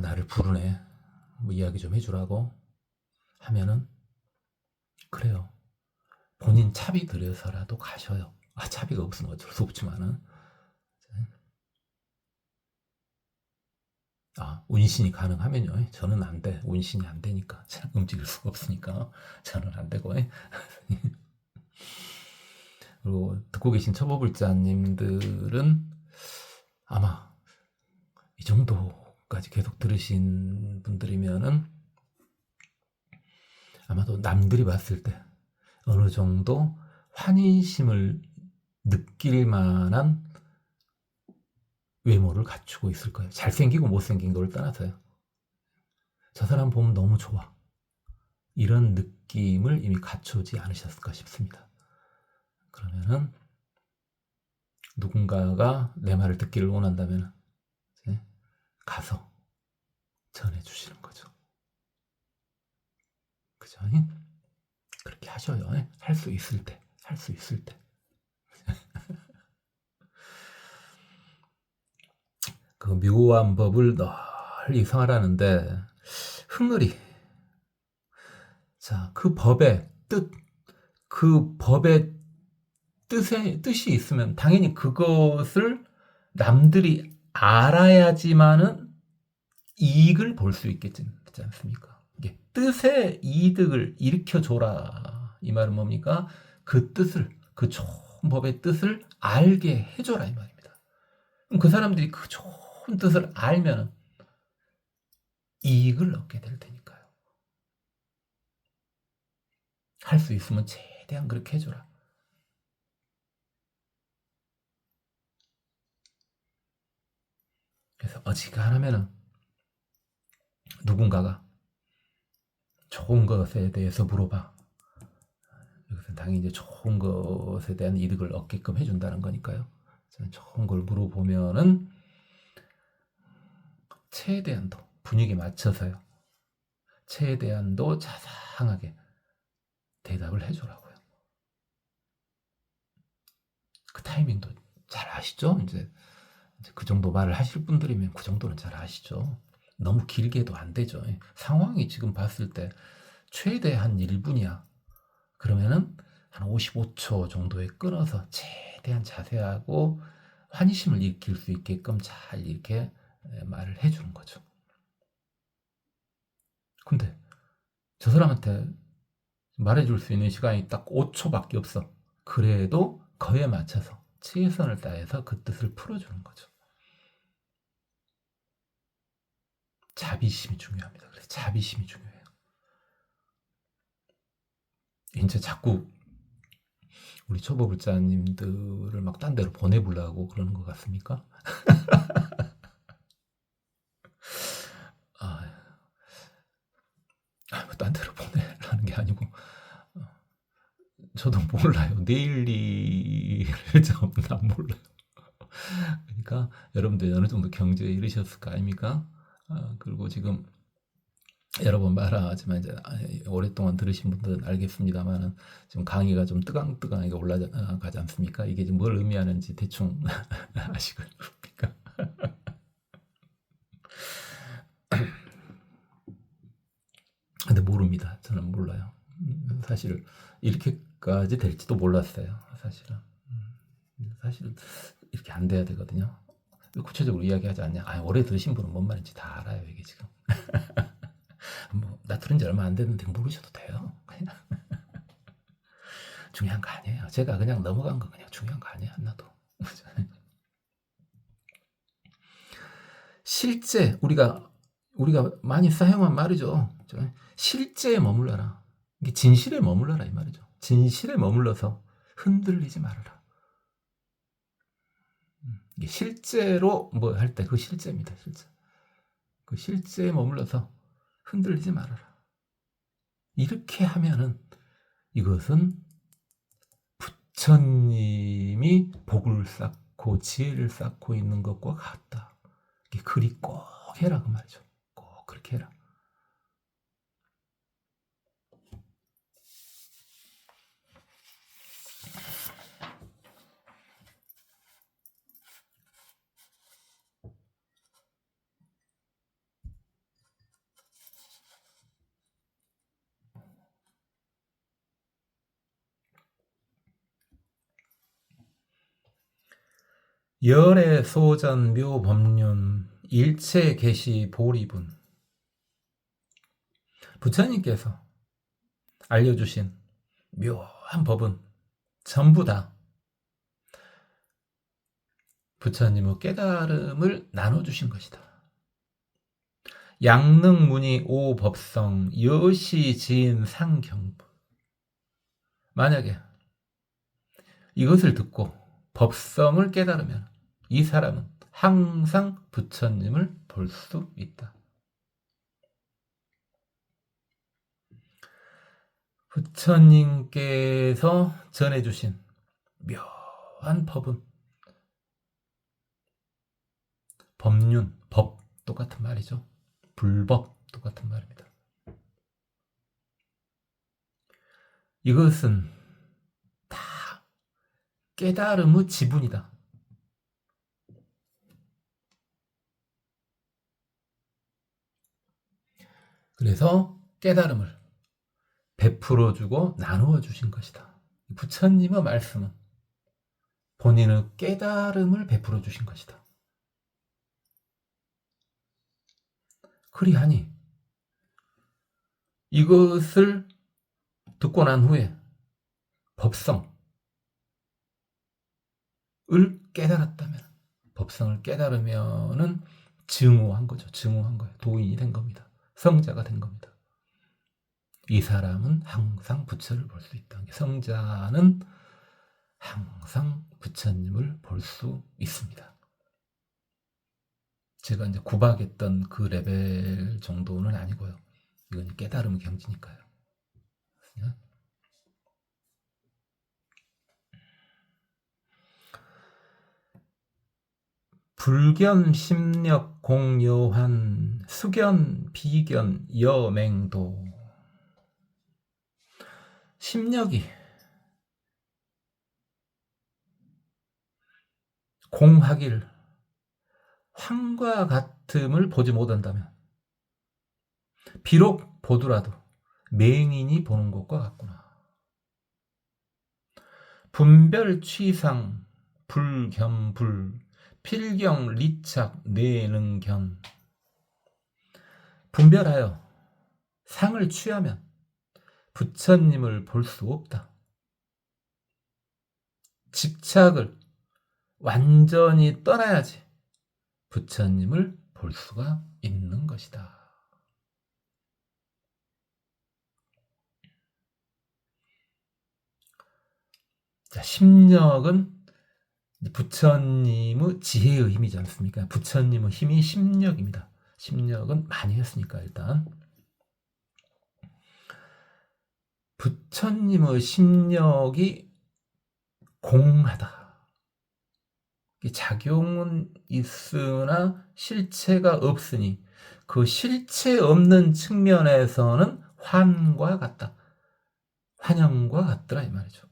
S1: 나를 부르네, 뭐 이야기 좀 해주라고 하면은 그래요. 본인 차비 들여서라도 가셔요. 차비가 없으면 어쩔 수 없지만은 운신이 가능하면요. 저는 안 돼. 운신이 안 되니까. 움직일 수가 없으니까. 저는 안 되고. 그리고 듣고 계신 초보불자님들은 아마 이 정도까지 계속 들으신 분들이면은 아마도 남들이 봤을 때 어느 정도 환희심을 느낄 만한 외모를 갖추고 있을 거예요. 잘생기고 못생긴 걸 떠나서요. 저 사람 보면 너무 좋아. 이런 느낌을 이미 갖추지 않으셨을까 싶습니다. 그러면은 누군가가 내 말을 듣기를 원한다면 가서 전해주시는 거죠. 그죠? 그렇게 하셔요. 할 수 있을 때. 할 수 있을 때. 그 묘한 법을 널리 성하라는데 흥얼이 자, 그 법의 뜻, 그 법의 뜻이 있으면 당연히 그것을 남들이 알아야지만은 이익을 볼 수 있겠지 않습니까? 이게 뜻의 이득을 일으켜줘라. 이 말은 뭡니까? 그 뜻을, 그 좋은 법의 뜻을 알게 해줘라. 이 말입니다. 그럼 그 사람들이 그 좋은 뜻을 알면 이익을 얻게 될 테니까요. 할 수 있으면 최대한 그렇게 해줘라. 그래서 어지간하면은 누군가가 좋은 것에 대해서 물어봐. 이것은 당연히 이제 좋은 것에 대한 이득을 얻게끔 해준다는 거니까요. 좋은 걸 물어보면은 최대한도 분위기 맞춰서요. 최대한도 자상하게 대답을 해주라고요. 그 타이밍도 잘 아시죠? 이제 그 정도 말을 하실 분들이면 그 정도는 잘 아시죠. 너무 길게도 안 되죠. 상황이 지금 봤을 때 최대한 1분이야. 그러면은 한 55초 정도에 끊어서 최대한 자세하고 환희심을 일으킬 수 있게끔 잘 이렇게 말을 해주는 거죠. 근데 저 사람한테 말해줄 수 있는 시간이 딱 5초밖에 없어. 그래도 그에 맞춰서 최선을 다해서 그 뜻을 풀어주는 거죠. 자비심이 중요합니다. 그래서 자비심이 중요해요. 이제 자꾸 우리 초보불자님들을 막 딴 데로 보내보려고 그러는 것 같습니까? 뭐 딴 데로 보내라는 게 아니고 저도 몰라요. 내일 일을 좀 난 몰라요. 그러니까 여러분들 어느 정도 경제에 이르셨을 거 아닙니까? 그리고 지금 여러 번 말하지만 이제 오랫동안 들으신 분들은 알겠습니다만은 지금 강의가 좀 뜨강뜨강하게 올라가지 않습니까? 이게 지금 뭘 의미하는지 대충 아시겠습니까? 근데 모릅니다. 저는 몰라요. 사실 이렇게까지 될지도 몰랐어요. 사실은. 사실은 이렇게 안 돼야 되거든요. 구체적으로 이야기하지 않냐? 오래 들으신 분은 뭔 말인지 다 알아요. 이게 지금. 나 들은 지 얼마 안 됐는데 모르셔도 돼요. 그냥. 중요한 거 아니에요. 제가 그냥 넘어간 거 그냥 중요한 거 아니에요. 하나도. 실제 우리가 많이 사용한 말이죠. 실제에 머물러라. 이게 진실에 머물러라 이 말이죠. 진실에 머물러서 흔들리지 말아라. 이게 실제로 뭐 할 때 그 실제입니다. 실제. 그 실제에 머물러서 흔들리지 말아라. 이렇게 하면은 이것은 부처님이 복을 쌓고 지혜를 쌓고 있는 것과 같다. 이게 그리 꼭 해라 그 말이죠. 꼭 그렇게 해라. 열애 소전 묘법륜 일체 계시 보리분. 부처님께서 알려주신 묘한 법은 전부 다 부처님의 깨달음을 나눠주신 것이다. 양능문의 오법성 여시지인 상경부. 만약에 이것을 듣고 법성을 깨달으면 이 사람은 항상 부처님을 볼 수 있다. 부처님께서 전해주신 묘한 법은 법륜, 법 똑같은 말이죠. 불법 똑같은 말입니다. 이것은 다 깨달음의 지분이다. 그래서 깨달음을 베풀어주고 나누어 주신 것이다. 부처님의 말씀은 본인의 깨달음을 베풀어 주신 것이다. 그리하니 이것을 듣고 난 후에 법성을 깨달았다면, 법성을 깨달으면은 증오한 거죠. 증오한 거예요. 도인이 된 겁니다. 성자가 된 겁니다. 이 사람은 항상 부처를 볼 수 있다. 성자는 항상 부처님을 볼 수 있습니다. 제가 이제 구박했던 그 레벨 정도는 아니고요. 이건 깨달음 경지니까요. 불견 심력 공여환 수견 비견 여맹도. 심력이 공하길 환과 같음을 보지 못한다면 비록 보더라도 맹인이 보는 것과 같구나. 분별 취상 불겸불 필경 리착 내능견. 분별하여 상을 취하면 부처님을 볼 수 없다. 집착을 완전히 떠나야지 부처님을 볼 수가 있는 것이다. 자, 심력은 부처님의 지혜의 힘이지 않습니까? 부처님의 힘이 심력입니다. 심력은 많이 했으니까 일단 부처님의 심력이 공하다. 작용은 있으나 실체가 없으니 그 실체 없는 측면에서는 환과 같다. 환영과 같더라 이 말이죠.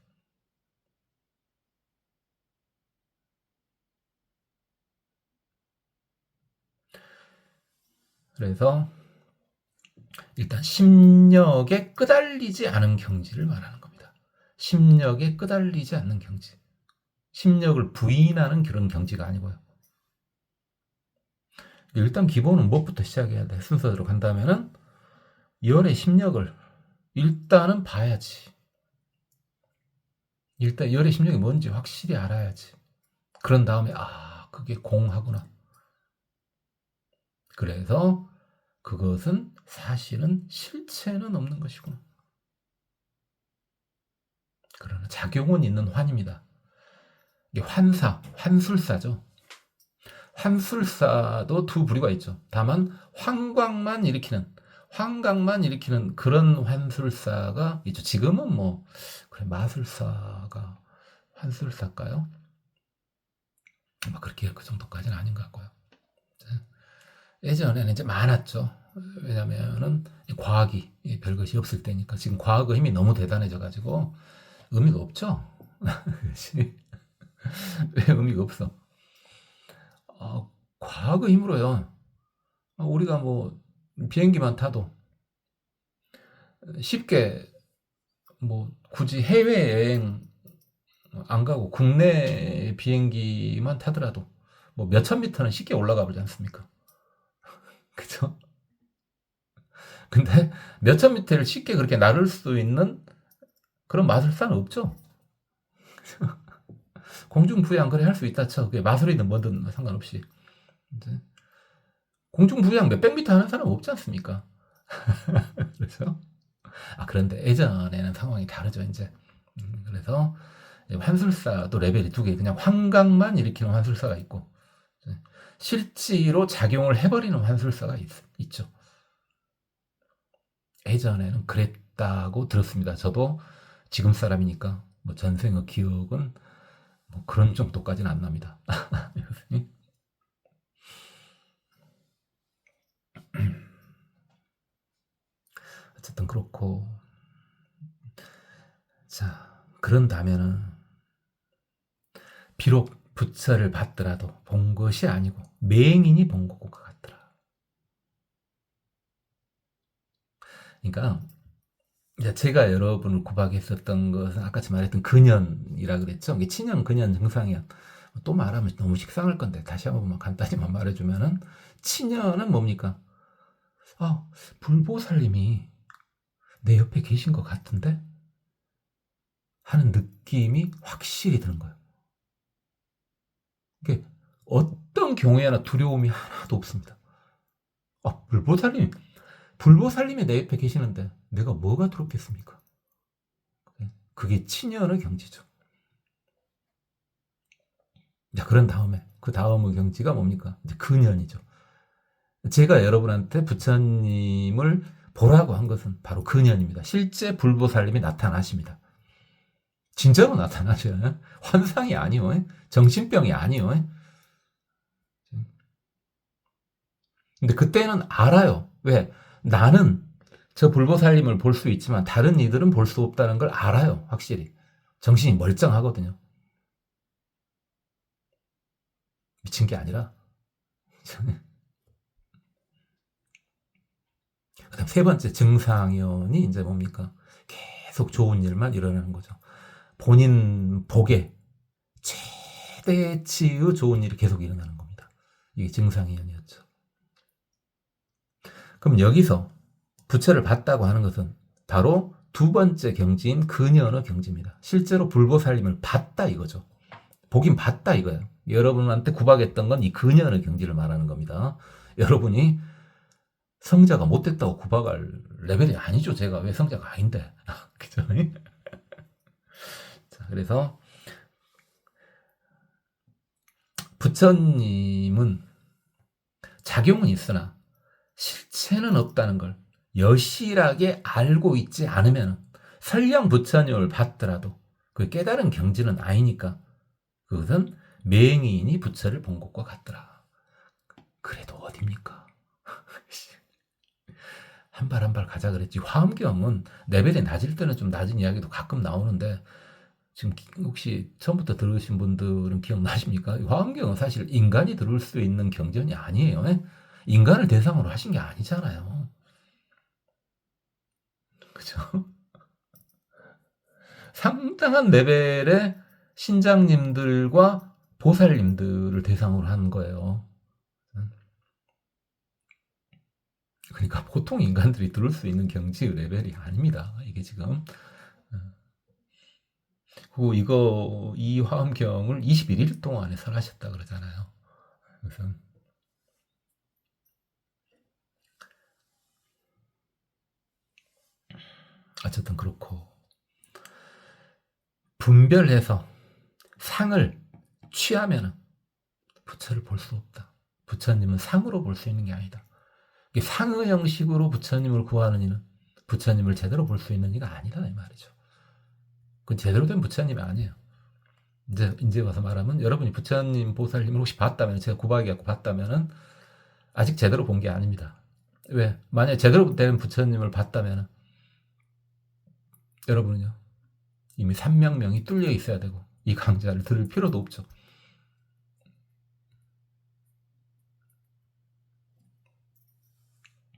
S1: 그래서 일단 심력에 끄달리지 않은 경지를 말하는 겁니다. 심력에 끄달리지 않는 경지. 심력을 부인하는 그런 경지가 아니고요. 일단 기본은 무엇부터 시작해야 돼? 순서대로 간다면은 열의 심력을 일단은 봐야지. 일단 열의 심력이 뭔지 확실히 알아야지. 그런 다음에 그게 공하구나. 그래서 그것은 사실은 실체는 없는 것이구나. 그러나 작용은 있는 환입니다. 이게 환술사죠. 환술사도 두 부류가 있죠. 다만 환각만 일으키는 그런 환술사가 있죠. 지금은 뭐 그래 마술사가 환술사일까요? 그렇게 그 정도까지는 아닌 것 같고요. 예전에는 이제 많았죠. 왜냐면은 과학이 별것이 없을 때니까. 지금 과학의 힘이 너무 대단해져 가지고 의미가 없죠. 왜 의미가 없어? 과학의 힘으로요. 우리가 뭐 비행기만 타도 쉽게 뭐 굳이 해외여행 안 가고 국내 비행기만 타더라도 뭐 몇천 미터는 쉽게 올라가 보지 않습니까? 그죠? 근데 몇천 미터를 쉽게 그렇게 나를 수 있는 그런 마술사는 없죠. 공중부양 그래 할 수 있다 쳐. 그게 마술이든 뭐든 상관없이. 이제 공중부양 몇백 미터 하는 사람 없지 않습니까? 그래서 그런데 예전에는 상황이 다르죠, 이제. 그래서 환술사도 레벨이 두 개, 그냥 환각만 일으키는 환술사가 있고, 실제로 작용을 해버리는 환술사가 있죠. 예전에는 그랬다고 들었습니다. 저도 지금 사람이니까 뭐 전생의 기억은 뭐 그런 정도까지는 안 납니다. 어쨌든 그렇고, 자, 그런다면은 비록 부처를 받더라도 본 것이 아니고 맹인이 본 것과 같더라. 그러니까 제가 여러분을 구박했었던 것은 아까 말했던 근연이라 그랬죠. 이게 친연, 근연, 정상연. 또 말하면 너무 식상할 건데 다시 한번 간단히만 말해주면은 친연은 뭡니까? 불보살님이 내 옆에 계신 것 같은데 하는 느낌이 확실히 드는 거예요. 이게 어떤 경우에나 두려움이 하나도 없습니다. 불보살님이 내 옆에 계시는데 내가 뭐가 두렵겠습니까? 그게 친연의 경지죠. 자, 그런 다음에 그 다음의 경지가 뭡니까? 이제 근연이죠. 제가 여러분한테 부처님을 보라고 한 것은 바로 근연입니다. 실제 불보살님이 나타나십니다. 진짜로 나타나셔요. 환상이 아니요. 정신병이 아니요. 근데 그때는 알아요. 왜? 나는 저 불보살님을 볼 수 있지만 다른 이들은 볼 수 없다는 걸 알아요. 확실히. 정신이 멀쩡하거든요. 미친 게 아니라. 그다음 세 번째 증상연이 이제 뭡니까? 계속 좋은 일만 일어나는 거죠. 본인 복에 최대치의 좋은 일이 계속 일어나는 겁니다. 이게 증상연이었죠. 그럼 여기서 부처를 봤다고 하는 것은 바로 두 번째 경지인 근연의 경지입니다. 실제로 불보살님을 봤다 이거죠. 보긴 봤다 이거예요. 여러분한테 구박했던 건 이 근연의 경지를 말하는 겁니다. 여러분이 성자가 못됐다고 구박할 레벨이 아니죠. 제가 왜 성자가 아닌데. 그죠? 자, 그래서 부처님은 작용은 있으나 실체는 없다는 걸 여실하게 알고 있지 않으면 설령 부처님을 봤더라도 그 깨달은 경지는 아니니까 그것은 맹인이 부처를 본 것과 같더라. 그래도 어딥니까? 한 발 한 발 가자 그랬지. 화엄경은 레벨이 낮을 때는 좀 낮은 이야기도 가끔 나오는데 지금 혹시 처음부터 들으신 분들은 기억나십니까? 화엄경은 사실 인간이 들을 수 있는 경전이 아니에요. 예? 인간을 대상으로 하신 게 아니잖아요. 그죠? 상당한 레벨의 신장님들과 보살님들을 대상으로 한 거예요. 그러니까 보통 인간들이 들을 수 있는 경지의 레벨이 아닙니다. 이게 지금. 그리고 이 화엄경을 21일 동안에 설하셨다 그러잖아요. 그래서 어쨌든 그렇고 분별해서 상을 취하면 부처를 볼 수 없다. 부처님은 상으로 볼 수 있는 게 아니다. 상의 형식으로 부처님을 구하는 이는 부처님을 제대로 볼 수 있는 이가 아니다 이 말이죠. 그 제대로 된 부처님이 아니에요. 이제 와서 말하면 여러분이 부처님 보살님을 혹시 봤다면 제가 구박이갖고 봤다면은 아직 제대로 본 게 아닙니다. 왜? 만약에 제대로 된 부처님을 봤다면 여러분은요 이미 삼명명이 뚫려 있어야 되고 이 강좌를 들을 필요도 없죠.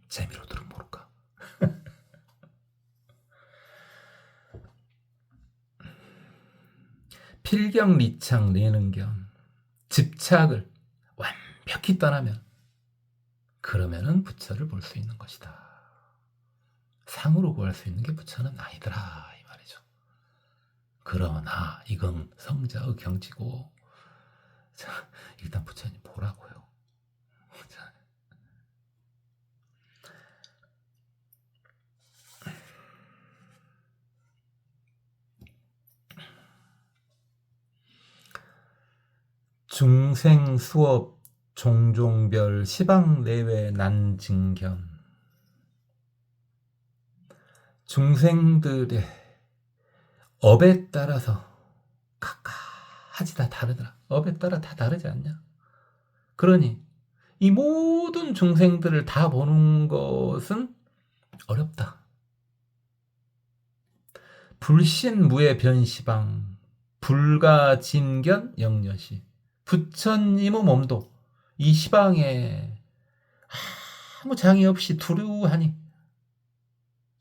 S1: 재미로 들으면 모를까. 필경리창 내는견 집착을 완벽히 떠나면 그러면은 부처를 볼 수 있는 것이다. 상으로 구할 수 있는 게 부처는 아니더라 이 말이죠. 그러나 이건 성자의 경지고 자, 일단 부처님 보라고요. 자. 중생 수업 종종별 시방 내외 난징견 중생들의 업에 따라서 각가지 다 다르더라. 업에 따라 다 다르지 않냐? 그러니 이 모든 중생들을 다 보는 것은 어렵다. 불신무의 변시방 불가진견 영여시 부처님의 몸도 이 시방에 아무 장애 없이 두루하니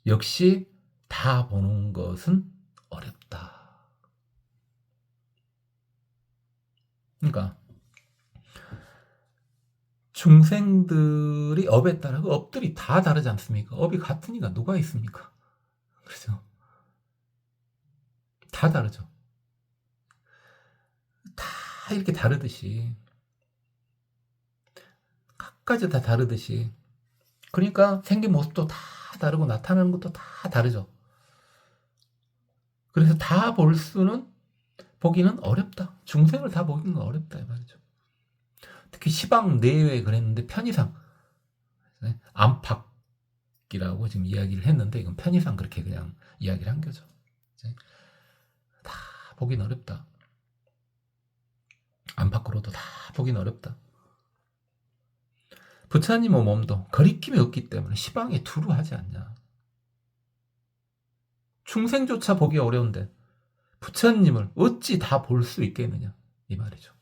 S1: 역시 다 보는 것은 어렵다. 그러니까 중생들이 업에 따라 그 업들이 다 다르지 않습니까? 업이 같으니까 누가 있습니까? 그렇죠? 다 다르죠. 다 이렇게 다르듯이 각가지 다 다르듯이 그러니까 생긴 모습도 다 다르고 나타나는 것도 다 다르죠. 그래서 다 보기는 어렵다. 중생을 다 보기는 어렵다 이 말이죠. 특히 시방 내외 그랬는데 편의상 안팎이라고 지금 이야기를 했는데 이건 편의상 그렇게 그냥 이야기를 한 거죠. 다 보긴 어렵다. 안팎으로도 다 보긴 어렵다. 부처님의 몸도 거리낌이 없기 때문에 시방에 두루 하지 않냐. 중생조차 보기 어려운데 부처님을 어찌 다 볼 수 있겠느냐 이 말이죠.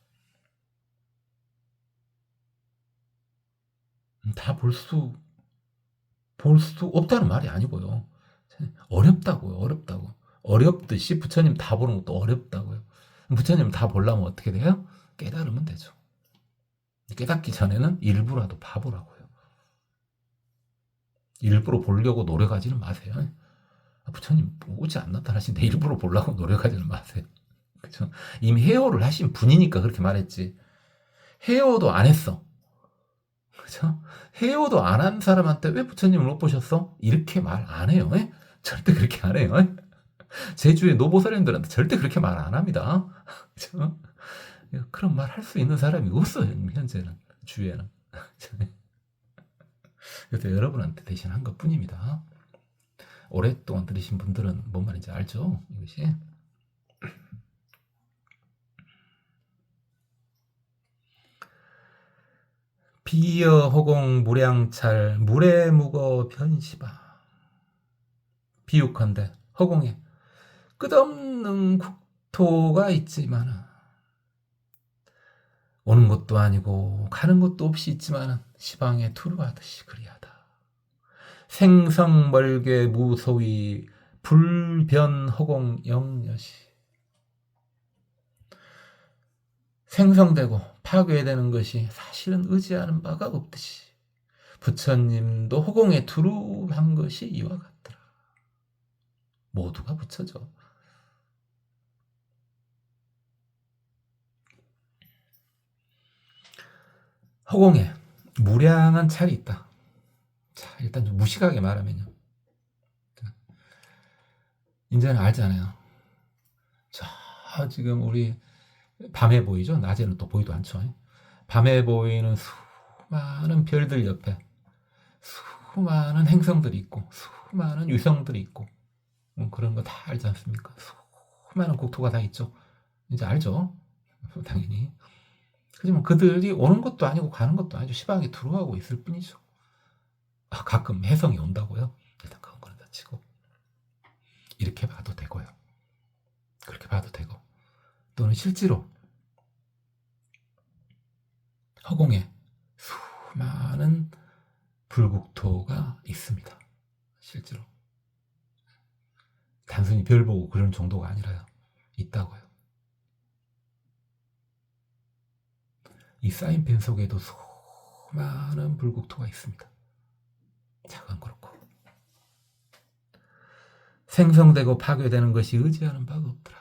S1: 다 볼 수 없다는 말이 아니고요. 어렵다고요. 어렵다고. 어렵듯이 부처님 다 보는 것도 어렵다고요. 부처님 다 보려면 어떻게 돼요? 깨달으면 되죠. 깨닫기 전에는 일부라도 봐보라고요. 일부러 보려고 노력하지는 마세요. 부처님 오지 않는다 하시는데 일부러 보려고 노력하지는 마세요. 그죠? 이미 해오를 하신 분이니까 그렇게 말했지. 해오도 안 했어. 그죠? 해오도 안 한 사람한테 왜 부처님을 못 보셨어? 이렇게 말 안 해요. 절대 그렇게 안 해요. 제 주위의 노보살님들한테 절대 그렇게 말 안 합니다. 그죠? 그런 말 할 수 있는 사람이 없어요. 현재는 주위에는. 그래서 여러분한테 대신 한 것뿐입니다. 오랫동안 들으신 분들은 뭔 말인지 알죠? 이것이. 비여 허공 무량찰 물에 묵어 변시바. 비유컨대 허공에 끝없는 국토가 있지만 오는 것도 아니고 가는 것도 없이 있지만 시방에 두루하듯이 그리하다. 생성멀괴 무소위 불변허공 영여시. 생성되고 파괴되는 것이 사실은 의지하는 바가 없듯이 부처님도 허공에 두루한 것이 이와 같더라. 모두가 부처죠. 허공에 무량한 찰이 있다. 자, 일단 좀 무식하게 말하면요. 이제는 알잖아요. 자, 지금 우리 밤에 보이죠? 낮에는 또 보이도 않죠. 밤에 보이는 수많은 별들 옆에 수많은 행성들이 있고 수많은 위성들이 있고 그런 거 다 알지 않습니까? 수많은 국토가 다 있죠. 이제 알죠? 당연히. 하지만 그들이 오는 것도 아니고 가는 것도 아니죠. 시방에 들어가고 있을 뿐이죠. 가끔 혜성이 온다고요? 일단 그건 그런다 치고 이렇게 봐도 되고요. 그렇게 봐도 되고 또는 실제로 허공에 수많은 불국토가 있습니다. 실제로 단순히 별 보고 그런 정도가 아니라요. 있다고요. 이 사인펜 속에도 수많은 불국토가 있습니다. 자, 그건 그렇고 생성되고 파괴되는 것이 의지하는 바가 없더라.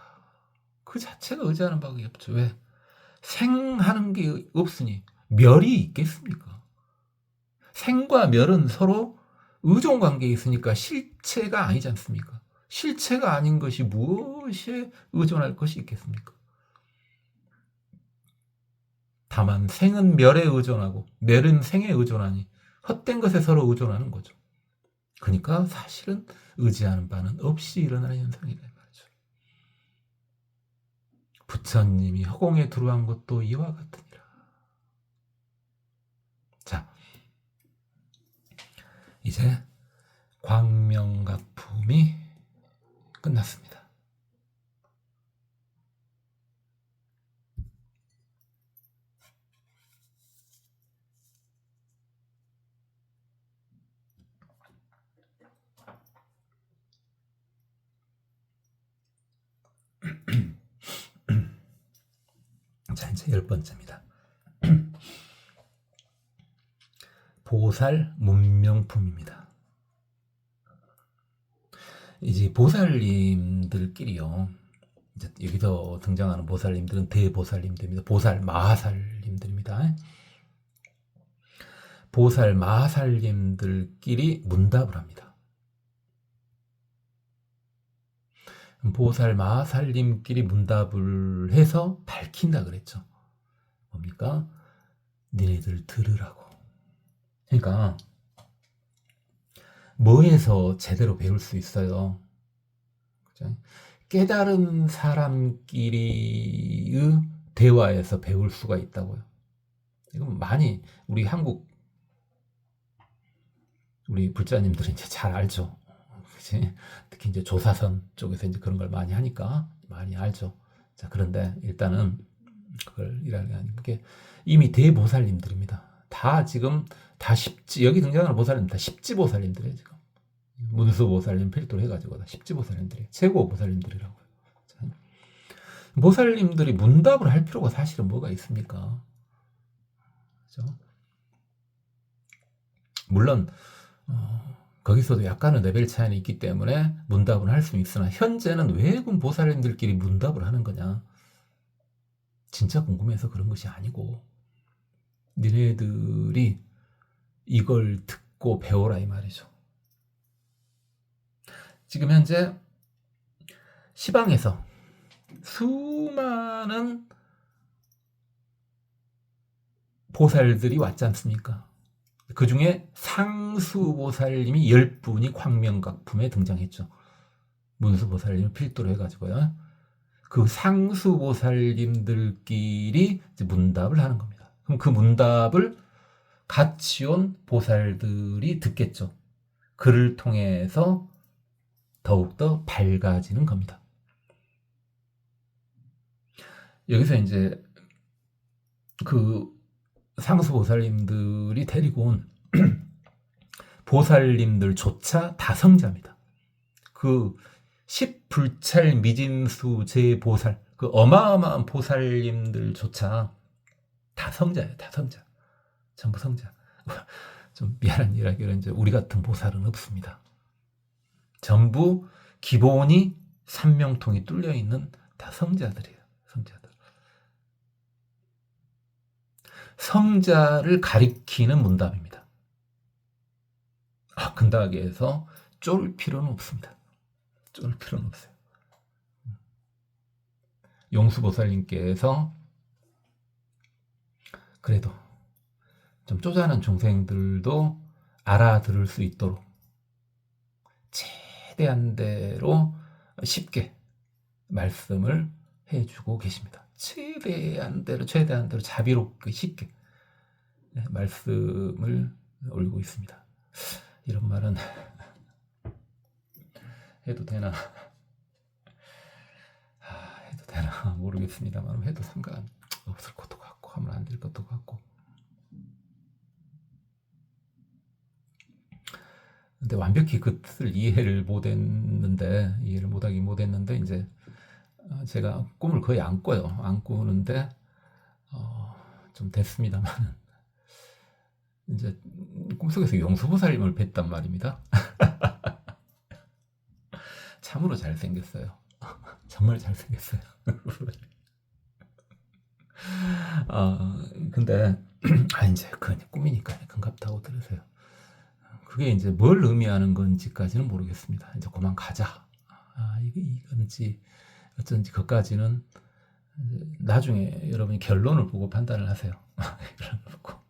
S1: 그 자체가 의지하는 바가 없죠. 왜? 생하는 게 없으니 멸이 있겠습니까? 생과 멸은 서로 의존관계에 있으니까 실체가 아니지 않습니까? 실체가 아닌 것이 무엇에 의존할 것이 있겠습니까? 다만 생은 멸에 의존하고 멸은 생에 의존하니 헛된 것에 서로 의존하는 거죠. 그러니까 사실은 의지하는 바는 없이 일어나는 현상이다 말이죠. 부처님이 허공에 들어간 것도 이와 같으니라. 자, 이제 광명각품이 끝났습니다. 자, 이제 10번째입니다. 보살 문명품입니다. 이제 보살님들끼리요. 이제 여기서 등장하는 보살님들은 대보살님들입니다. 보살 마하살님들입니다. 보살 마하살님들끼리 문답을 합니다. 보살 마하살님끼리 문답을 해서 밝힌다 그랬죠. 뭡니까? 니네들 들으라고. 그러니까 뭐에서 제대로 배울 수 있어요? 그죠? 깨달은 사람끼리의 대화에서 배울 수가 있다고요. 이건 많이 우리 한국 우리 불자님들은 이제 잘 알죠. 그치? 특히 이제 조사선 쪽에서 이제 그런 걸 많이 하니까 많이 알죠. 자, 그런데 일단은 그걸 이라는 게 이미 대보살님들입니다. 다 지금 다 십지, 여기 등장하는 보살님 다 십지보살님들이에요. 지금 문수보살님 필두로 해가지고 다 십지보살님들이 최고 보살님들이라고요. 자, 보살님들이 문답을 할 필요가 사실은 뭐가 있습니까? 그렇죠? 물론 거기서도 약간은 레벨 차이는 있기 때문에 문답은 할 수 있으나 현재는 왜 보살님들끼리 문답을 하는 거냐? 진짜 궁금해서 그런 것이 아니고 니네들이 이걸 듣고 배워라 이 말이죠. 지금 현재 시방에서 수많은 보살들이 왔지 않습니까? 그 중에 상수보살님이 10분이 광명각품에 등장했죠. 문수보살님을 필두로 해가지고요. 그 상수보살님들끼리 이제 문답을 하는 겁니다. 그럼 그 문답을 같이 온 보살들이 듣겠죠. 그를 통해서 더욱더 밝아지는 겁니다. 여기서 이제 그 상수보살님들이 데리고 온 보살님들조차 다 성자입니다. 그 십불찰 미진수 제보살, 그 어마어마한 보살님들조차 다 성자예요. 다 성자. 전부 성자. 좀 미안한 일하기로 이제 우리 같은 보살은 없습니다. 전부 기본이 삼명통이 뚫려 있는 다 성자들이에요. 성자들. 성자를 가리키는 문답입니다. 근다하게해서 쫄 필요는 없습니다. 쫄 필요는 없어요. 용수보살님께서 그래도 좀 쪼잔한 중생들도 알아들을 수 있도록 최대한 대로 쉽게 말씀을 해주고 계십니다. 최대한 대로 자비롭게 쉽게 말씀을 올리고 있습니다. 이런 말은 해도 되나? 해도 되나 모르겠습니다만 해도 상관없을 것도 같고 하면 안 될 것도 같고. 근데 완벽히 그 뜻을 이해를 못했는데 이제 제가 꿈을 거의 안 꿔요. 안 꾸는데 좀 됐습니다만 이제 꿈속에서 용수보살님을 뵀단 말입니다. 참으로 잘생겼어요. 정말 잘생겼어요. 근데 이제 그건 꿈이니까 금갑다고 들으세요. 그게 이제 뭘 의미하는 건지까지는 모르겠습니다. 이제 그만 가자. 이건지 어쩐지 그까지는 나중에 여러분이 결론을 보고 판단을 하세요. 결론을 보고.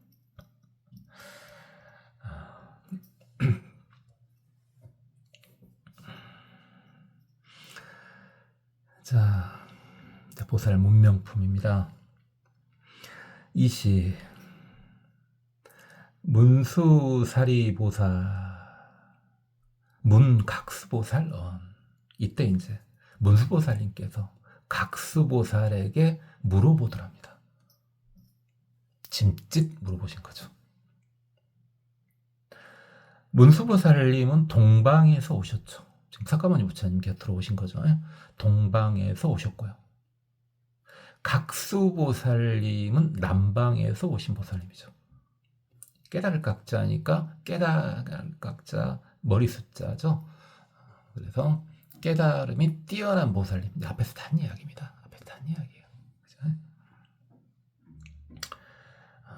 S1: 자, 보살 문명품입니다. 이시 문수사리보살, 문각수보살. 이때 이제 문수보살님께서 각수보살에게 물어보더랍니다. 짐짓 물어보신 거죠. 문수보살님은 동방에서 오셨죠. 지금 사카모니 부처님 곁으로 오신 거죠. 동방에서 오셨고요. 각수보살님은 남방에서 오신 보살님이죠. 깨달을 각자니까 깨달을 각자 머리 숫자죠. 그래서 깨달음이 뛰어난 보살님. 앞에서 단 이야기입니다. 앞에서 단 이야기예요. 그죠?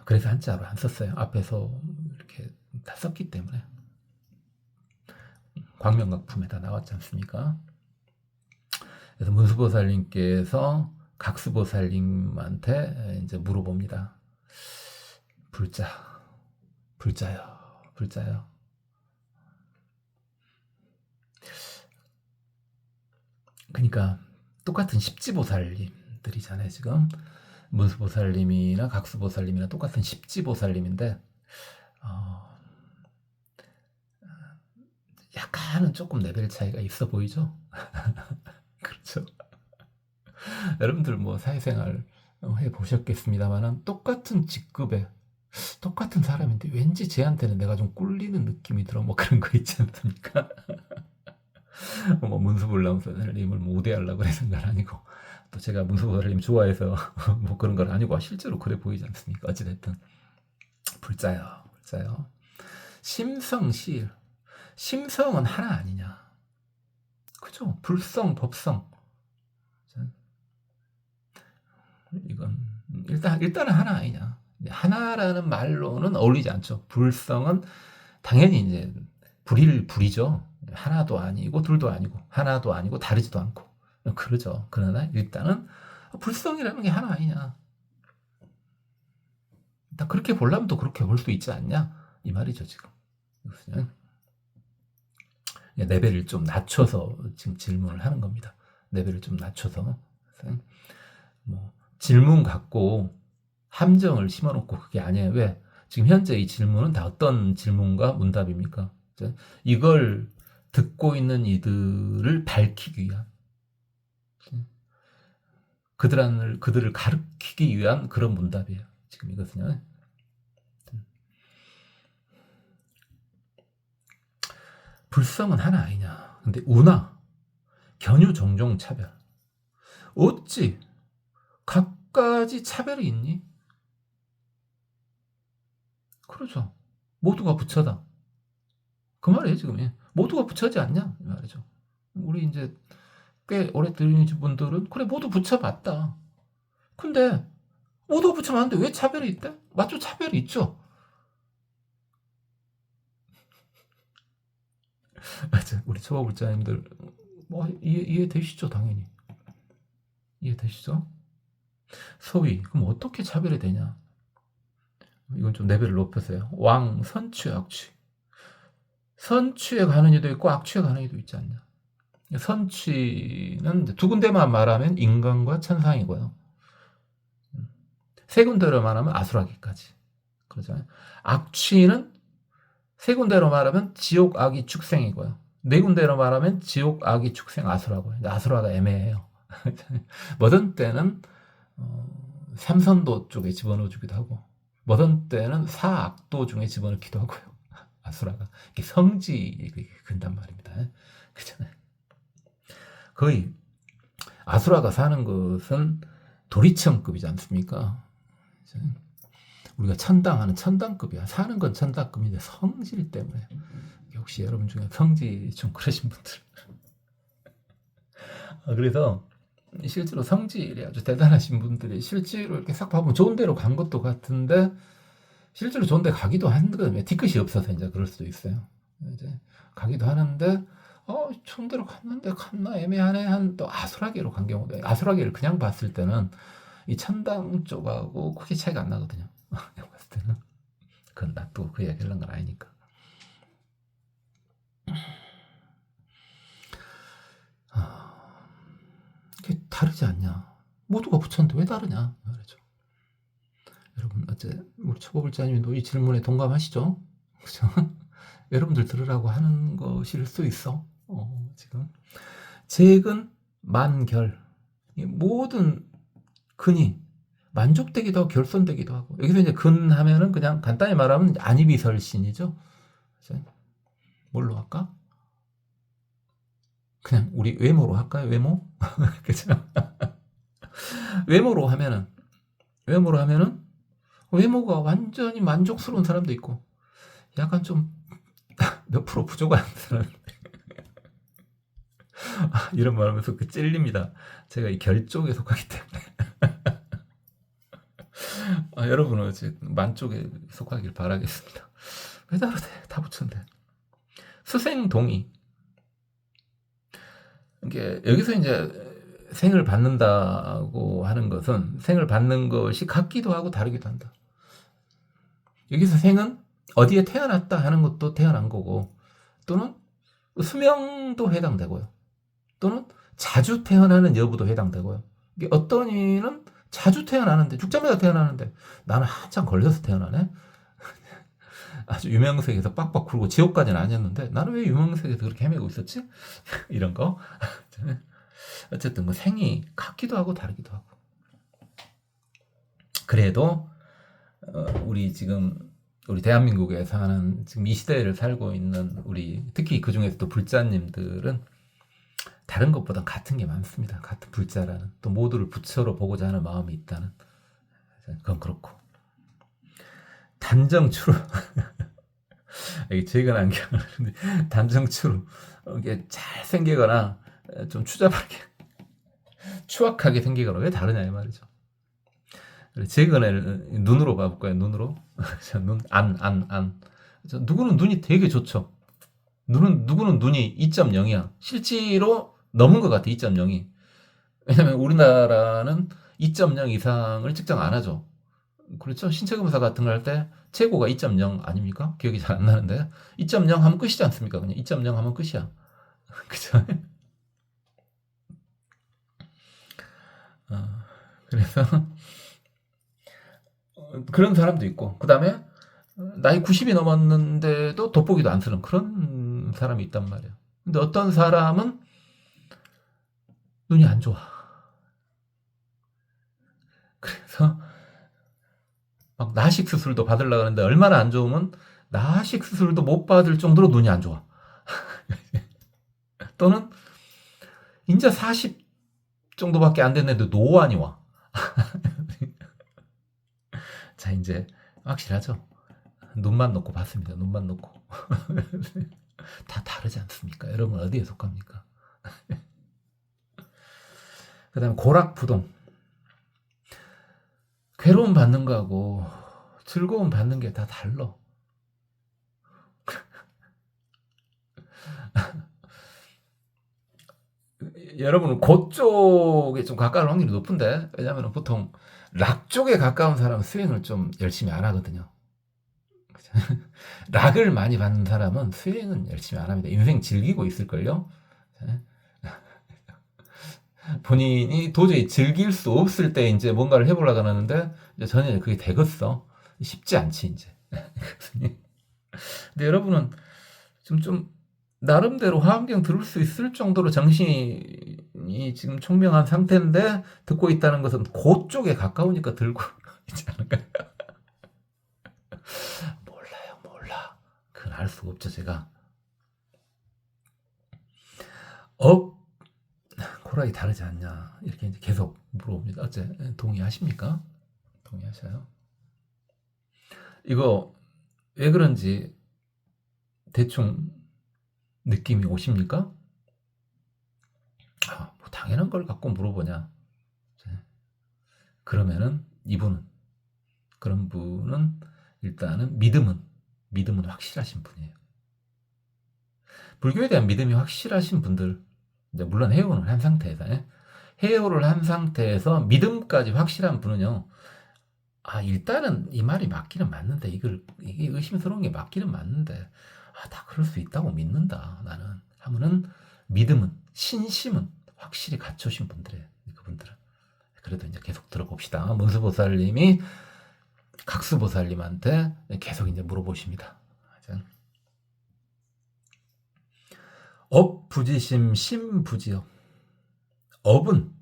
S1: 그래서 한자로 안 썼어요. 앞에서 이렇게 다 썼기 때문에. 광명각품에다 나왔지 않습니까? 그래서 문수보살님께서 각수보살님한테 이제 물어봅니다. 불자요. 그러니까 똑같은 십지보살님들이잖아요. 지금 문수보살님이나 각수보살님이나 똑같은 십지보살님인데 약간은 조금 레벨 차이가 있어 보이죠? 그렇죠. 여러분들 뭐 사회생활 해보셨겠습니다만 똑같은 직급에 똑같은 사람인데 왠지 쟤한테는 내가 좀 꿀리는 느낌이 들어. 뭐 그런 거 있지 않습니까? 뭐 문수보살님을 모대하려고 그러는 건 아니고 또 제가 문수보살님 좋아해서 뭐 그런 건 아니고 실제로 그래 보이지 않습니까? 어찌됐든 불자요. 심성실. 심성은 하나 아니냐. 그죠? 불성, 법성. 이건 일단은 하나 아니냐. 하나라는 말로는 어울리지 않죠. 불성은 당연히 이제 불이죠. 하나도 아니고 둘도 아니고 하나도 아니고 다르지도 않고 그러죠. 그러나 일단은 불성이라는 게 하나 아니냐. 일단 그렇게 보려면 또 그렇게 볼 수 있지 않냐 이 말이죠. 지금 레벨을 좀 낮춰서 지금 질문을 하는 겁니다. 레벨을 좀 낮춰서 뭐 질문 갖고 함정을 심어놓고 그게 아니에요. 왜? 지금 현재 이 질문은 다 어떤 질문과 문답입니까? 이걸 듣고 있는 이들을 밝히기 위한, 그들을 가르치기 위한 그런 문답이에요. 지금 이것은요. 불성은 하나 아니냐. 근데 운하, 견유 종종 차별. 어찌 각가지 차별이 있니? 그렇죠. 모두가 부처다. 그 말이에요, 지금. 모두가 부처지 않냐? 이 말이죠. 우리 이제 꽤 오래 들으신 분들은, 그래, 모두 부처 맞다. 근데, 모두가 부처 맞는데 왜 차별이 있대? 맞죠? 차별이 있죠. 맞아. 우리 초보불자님들, 뭐, 이해되시죠? 당연히. 이해되시죠? 소위, 그럼 어떻게 차별이 되냐? 이건 좀 레벨을 높여서요. 왕, 선취, 악취. 선취에 가는 이도 있고 악취에 가는 이도 있지 않냐. 선취는 두 군데만 말하면 인간과 천상이고요. 세 군데로 말하면 아수라기까지. 그렇잖아요. 악취는 세 군데로 말하면 지옥, 악이, 축생이고요. 네 군데로 말하면 지옥, 악이, 축생, 아수라고요. 아수라가 애매해요. 뭐든 때는 삼선도 쪽에 집어넣어주기도 하고, 뭐든 때는 사악도 중에 집어넣기도 하고요. 아수라가 성지 근단 말입니다. 그잖아요. 거의 아수라가 사는 것은 도리천급이지 않습니까? 우리가 천당하는 천당급이야. 사는 건 천당급인데 성질 때문에. 혹시 여러분 중에 성지 좀 그러신 분들. 그래서 실제로 성질이 아주 대단하신 분들이 실제로 이렇게 싹 봐보면 좋은 데로 간 것도 같은데 실제로 좋은 데 가기도 하는데 뒤끝이 없어서 이제 그럴 수도 있어요. 이제 가기도 하는데 좋은 데로 갔는데 갔나 애매하네 한 또 아수라기로 간 경우도, 아수라기를 그냥 봤을 때는 이 천당 쪽하고 크게 차이가 안 나거든요. 그냥 봤을 때는. 그건 나 또 그 얘기 하려는 건 아니니까. 이게 다르지 않냐. 모두가 부처인데 왜 다르냐 말이죠. 여러분 어째 우리 초보불자님도 이 질문에 동감하시죠? 그죠? 여러분들 들으라고 하는 것일 수 있어. 지금 재근 만결, 모든 근이 만족되기도 하고 결손되기도 하고, 여기서 이제 근 하면은 그냥 간단히 말하면 안이비설신이죠. 뭘로 할까? 그냥 우리 외모로 할까요? 외모? 그죠? 외모로 하면은 외모가 완전히 만족스러운 사람도 있고 약간 좀 몇 프로 부족한 사람. 이런 말 하면서 찔립니다. 제가 이 결 쪽에 속하기 때문에. 여러분은 만 쪽에 속하길 바라겠습니다. 왜 다르대? 다 붙였는데. 수생동의. 이게 여기서 이제 생을 받는다고 하는 것은 생을 받는 것이 같기도 하고 다르기도 한다. 여기서 생은 어디에 태어났다 하는 것도 태어난 거고, 또는 수명도 해당되고요. 또는 자주 태어나는 여부도 해당되고요. 이게 어떤 이는 자주 태어나는데, 죽자마자 태어나는데 나는 한참 걸려서 태어나네. 아주 유명세계에서 빡빡 굴고 지옥까지는 아니었는데 나는 왜 유명세계에서 그렇게 헤매고 있었지? 이런 거. 어쨌든 그 생이 같기도 하고 다르기도 하고. 그래도 우리 지금 우리 대한민국에 사는 지금 이 시대를 살고 있는 우리 특히 그 중에서도 불자님들은 다른 것보다 같은 게 많습니다. 같은 불자라는, 또 모두를 부처로 보고자 하는 마음이 있다는. 그건 그렇고 단정추로 이게 최근 안경을 단정추로 이게 잘 생기거나 좀 추잡하게 추악하게 생기거나 왜 다르냐 이 말이죠. 최근에 눈으로 봐볼까요? 눈으로. 안. 누구는 눈이 되게 좋죠. 누구는 눈이 2.0이야. 실제로 넘은 것 같아, 2.0이. 왜냐면 우리나라는 2.0 이상을 측정 안 하죠. 그렇죠? 신체검사 같은 거 할 때 최고가 2.0 아닙니까? 기억이 잘 안 나는데. 2.0 하면 끝이지 않습니까? 그냥 2.0 하면 끝이야. 그죠? 그래서 그런 사람도 있고, 그 다음에 나이 90이 넘었는데도 돋보기도 안 쓰는 그런 사람이 있단 말이에요. 근데 어떤 사람은 눈이 안 좋아. 그래서 막 나식 수술도 받으려고 하는데 얼마나 안 좋으면 나식 수술도 못 받을 정도로 눈이 안 좋아. 또는 이제 40 정도밖에 안 됐는데 노안이 와. 자, 이제 확실하죠? 눈만 놓고 봤습니다. 눈만 놓고. 다 다르지 않습니까? 여러분 어디에 속합니까? 그 다음에 고락부동. 괴로움 받는 거하고 즐거움 받는 게 다 달라. 여러분은 그쪽에 좀 가까울 확률이 높은데, 왜냐하면 보통 락 쪽에 가까운 사람은 수행을 좀 열심히 안 하거든요. 락을 많이 받는 사람은 수행은 열심히 안 합니다. 인생 즐기고 있을걸요? 본인이 도저히 즐길 수 없을 때 이제 뭔가를 해보려고 하는데, 이제 전혀 그게 되겠어. 쉽지 않지, 이제. 근데 여러분은 좀 나름대로 화엄경 들을 수 있을 정도로 정신이 지금 총명한 상태인데 듣고 있다는 것은 그쪽에 가까우니까 들고 있지 않을까요? 몰라. 그건 알 수가 없죠, 제가. 고락이 다르지 않냐 이렇게 이제 계속 물어봅니다. 어째 동의하십니까? 동의하셔요? 이거 왜 그런지 대충 느낌이 오십니까? 뭐 당연한 걸 갖고 물어보냐? 그러면은 그런 분은 일단은 믿음은 확실하신 분이에요. 불교에 대한 믿음이 확실하신 분들, 이제 물론 해오를 한 상태에서 믿음까지 확실한 분은요. 일단은 이 말이 맞기는 맞는데 이게 의심스러운 게 맞기는 맞는데 다 그럴 수 있다고 믿는다 나는 하면은 믿음은 신심은 확실히 갖추신 분들이에요. 그분들은. 그래도 이제 계속 들어봅시다. 문수보살님이 각수보살님한테 계속 이제 물어보십니다. 업부지심 심부지역. 업은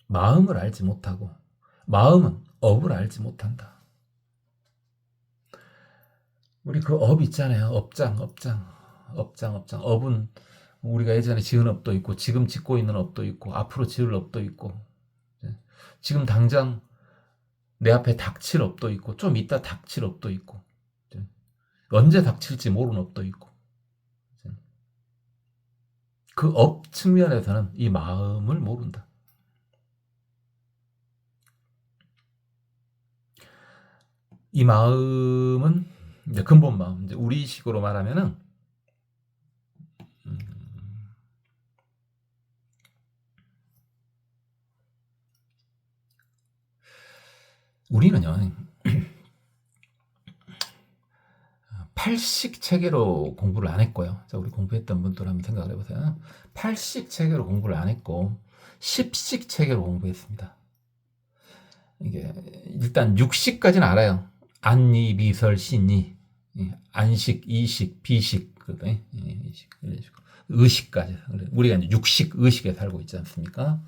S1: 마음을 알지 못하고 마음은 업을 알지 못한다. 우리 그 업 있잖아요. 업장. 업은 우리가 예전에 지은 업도 있고 지금 짓고 있는 업도 있고 앞으로 지을 업도 있고 지금 당장 내 앞에 닥칠 업도 있고 좀 이따 닥칠 업도 있고 언제 닥칠지 모르는 업도 있고 그 업 측면에서는 이 마음을 모른다. 이 마음은 이제 근본 마음, 이제 우리식으로 말하면은 우리는요 8식 체계로 공부를 안 했고요. 자, 우리 공부했던 분들 한번 생각을 해보세요. 8식 체계로 공부를 안 했고 10식 체계로 공부했습니다. 이게 일단 6식까지는 알아요. 안니, 미설, 신니, 안식, 이식, 비식, 의식까지. 우리가 이제 6식, 의식에 살고 있지 않습니까?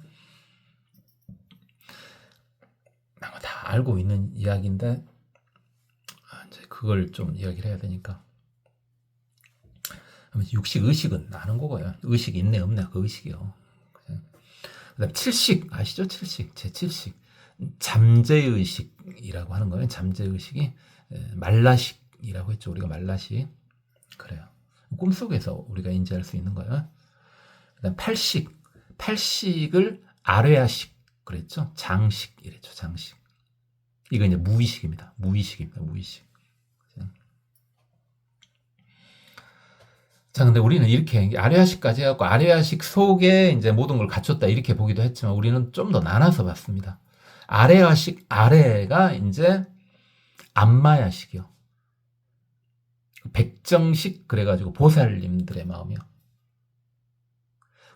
S1: 다 알고 있는 이야기인데 이제 그걸 좀 이야기를 해야 되니까. 육식, 의식은 아는 거고요. 의식이 있네, 없네, 그 의식이요. 그 다음에 7식, 아시죠? 7식, 제7식. 잠재의식이라고 하는 거예요. 잠재의식이 말라식이라고 했죠. 우리가 말라식. 그래요. 꿈속에서 우리가 인지할 수 있는 거예요. 그 다음 8식. 8식을 아뢰아식 그랬죠. 장식 이랬죠. 장식. 이거 이제 무의식입니다. 무의식. 자, 근데 우리는 이렇게 아뢰아식까지 해갖고 아뢰아식 속에 이제 모든 걸 갖췄다 이렇게 보기도 했지만 우리는 좀 더 나눠서 봤습니다. 아뢰아식 아래가 이제 안마야식이요. 백정식 그래가지고 보살님들의 마음이요.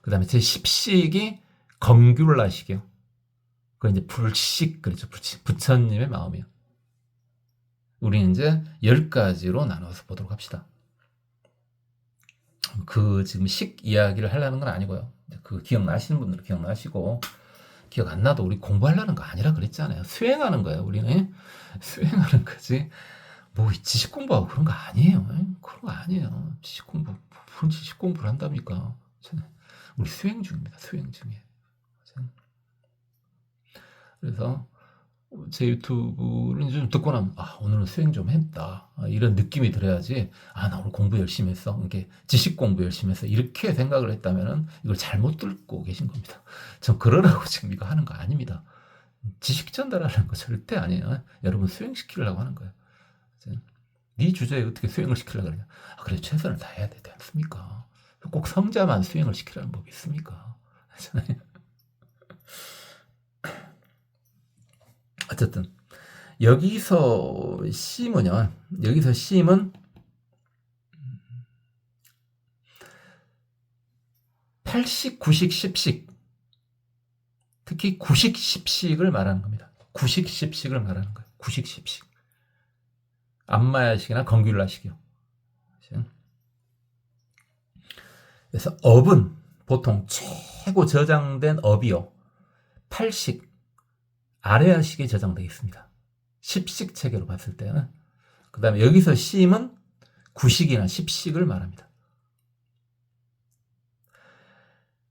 S1: 그 다음에 제 10식이 검귤라식이요. 그 이제 불식 그렇죠. 부처님의 마음이요. 우리는 이제 10가지로 나눠서 보도록 합시다. 그 지금 식 이야기를 하려는 건 아니고요. 그 기억나시는 분들은 기억나시고, 기억 안 나도 우리 공부하려는 거 아니라 그랬잖아요. 수행하는 거예요, 우리는. 수행하는 거지. 뭐 지식 공부하고 그런 거 아니에요. 그런 거 아니에요. 지식 공부, 무슨 지식 공부를 한답니까? 우리 수행 중입니다. 수행 중에. 그래서 제 유튜브를 좀 듣고 나면 오늘은 수행 좀 했다, 이런 느낌이 들어야지 나 오늘 공부 열심히 했어, 이렇게 지식 공부 열심히 했어, 이렇게 생각을 했다면 이걸 잘못 듣고 계신 겁니다. 전 그러라고 지금 이거 하는 거 아닙니다. 지식 전달하는 거 절대 아니에요. 여러분 수행시키려고 하는 거예요. 네 주제에 어떻게 수행을 시키려고 그러냐. 그래, 최선을 다해야 되지 않습니까? 꼭 성자만 수행을 시키라는 법이 있습니까? 어쨌든 여기서 심은요, 여기서 심은 8식, 9식, 10식, 특히 9식, 10식을 말하는 겁니다. 9식, 10식을 말하는 거예요. 9식, 10식. 안마야식이나 건귤라식이요. 그래서 업은 보통 최고 저장된 업이요, 8식, 아래야식에 저장되어 있습니다. 10식 체계로 봤을 때는. 그 다음에 여기서 심은 9식이나 10식을 말합니다.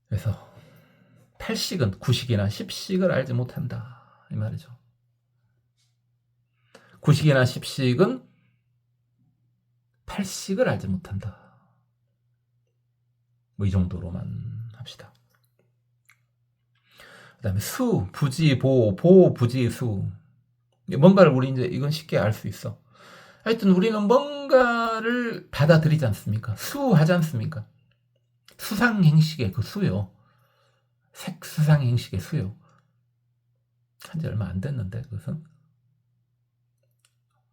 S1: 그래서 8식은 9식이나 10식을 알지 못한다, 이 말이죠. 9식이나 10식은 8식을 알지 못한다. 뭐 이 정도로만 합시다. 그 다음에 수, 부지, 보, 보, 부지, 수. 뭔가를 우리 이제 이건 쉽게 알 수 있어. 하여튼 우리는 뭔가를 받아들이지 않습니까? 수하지 않습니까? 수상행식의 그 수요. 색수상행식의 수요. 한지 얼마 안 됐는데, 그것은.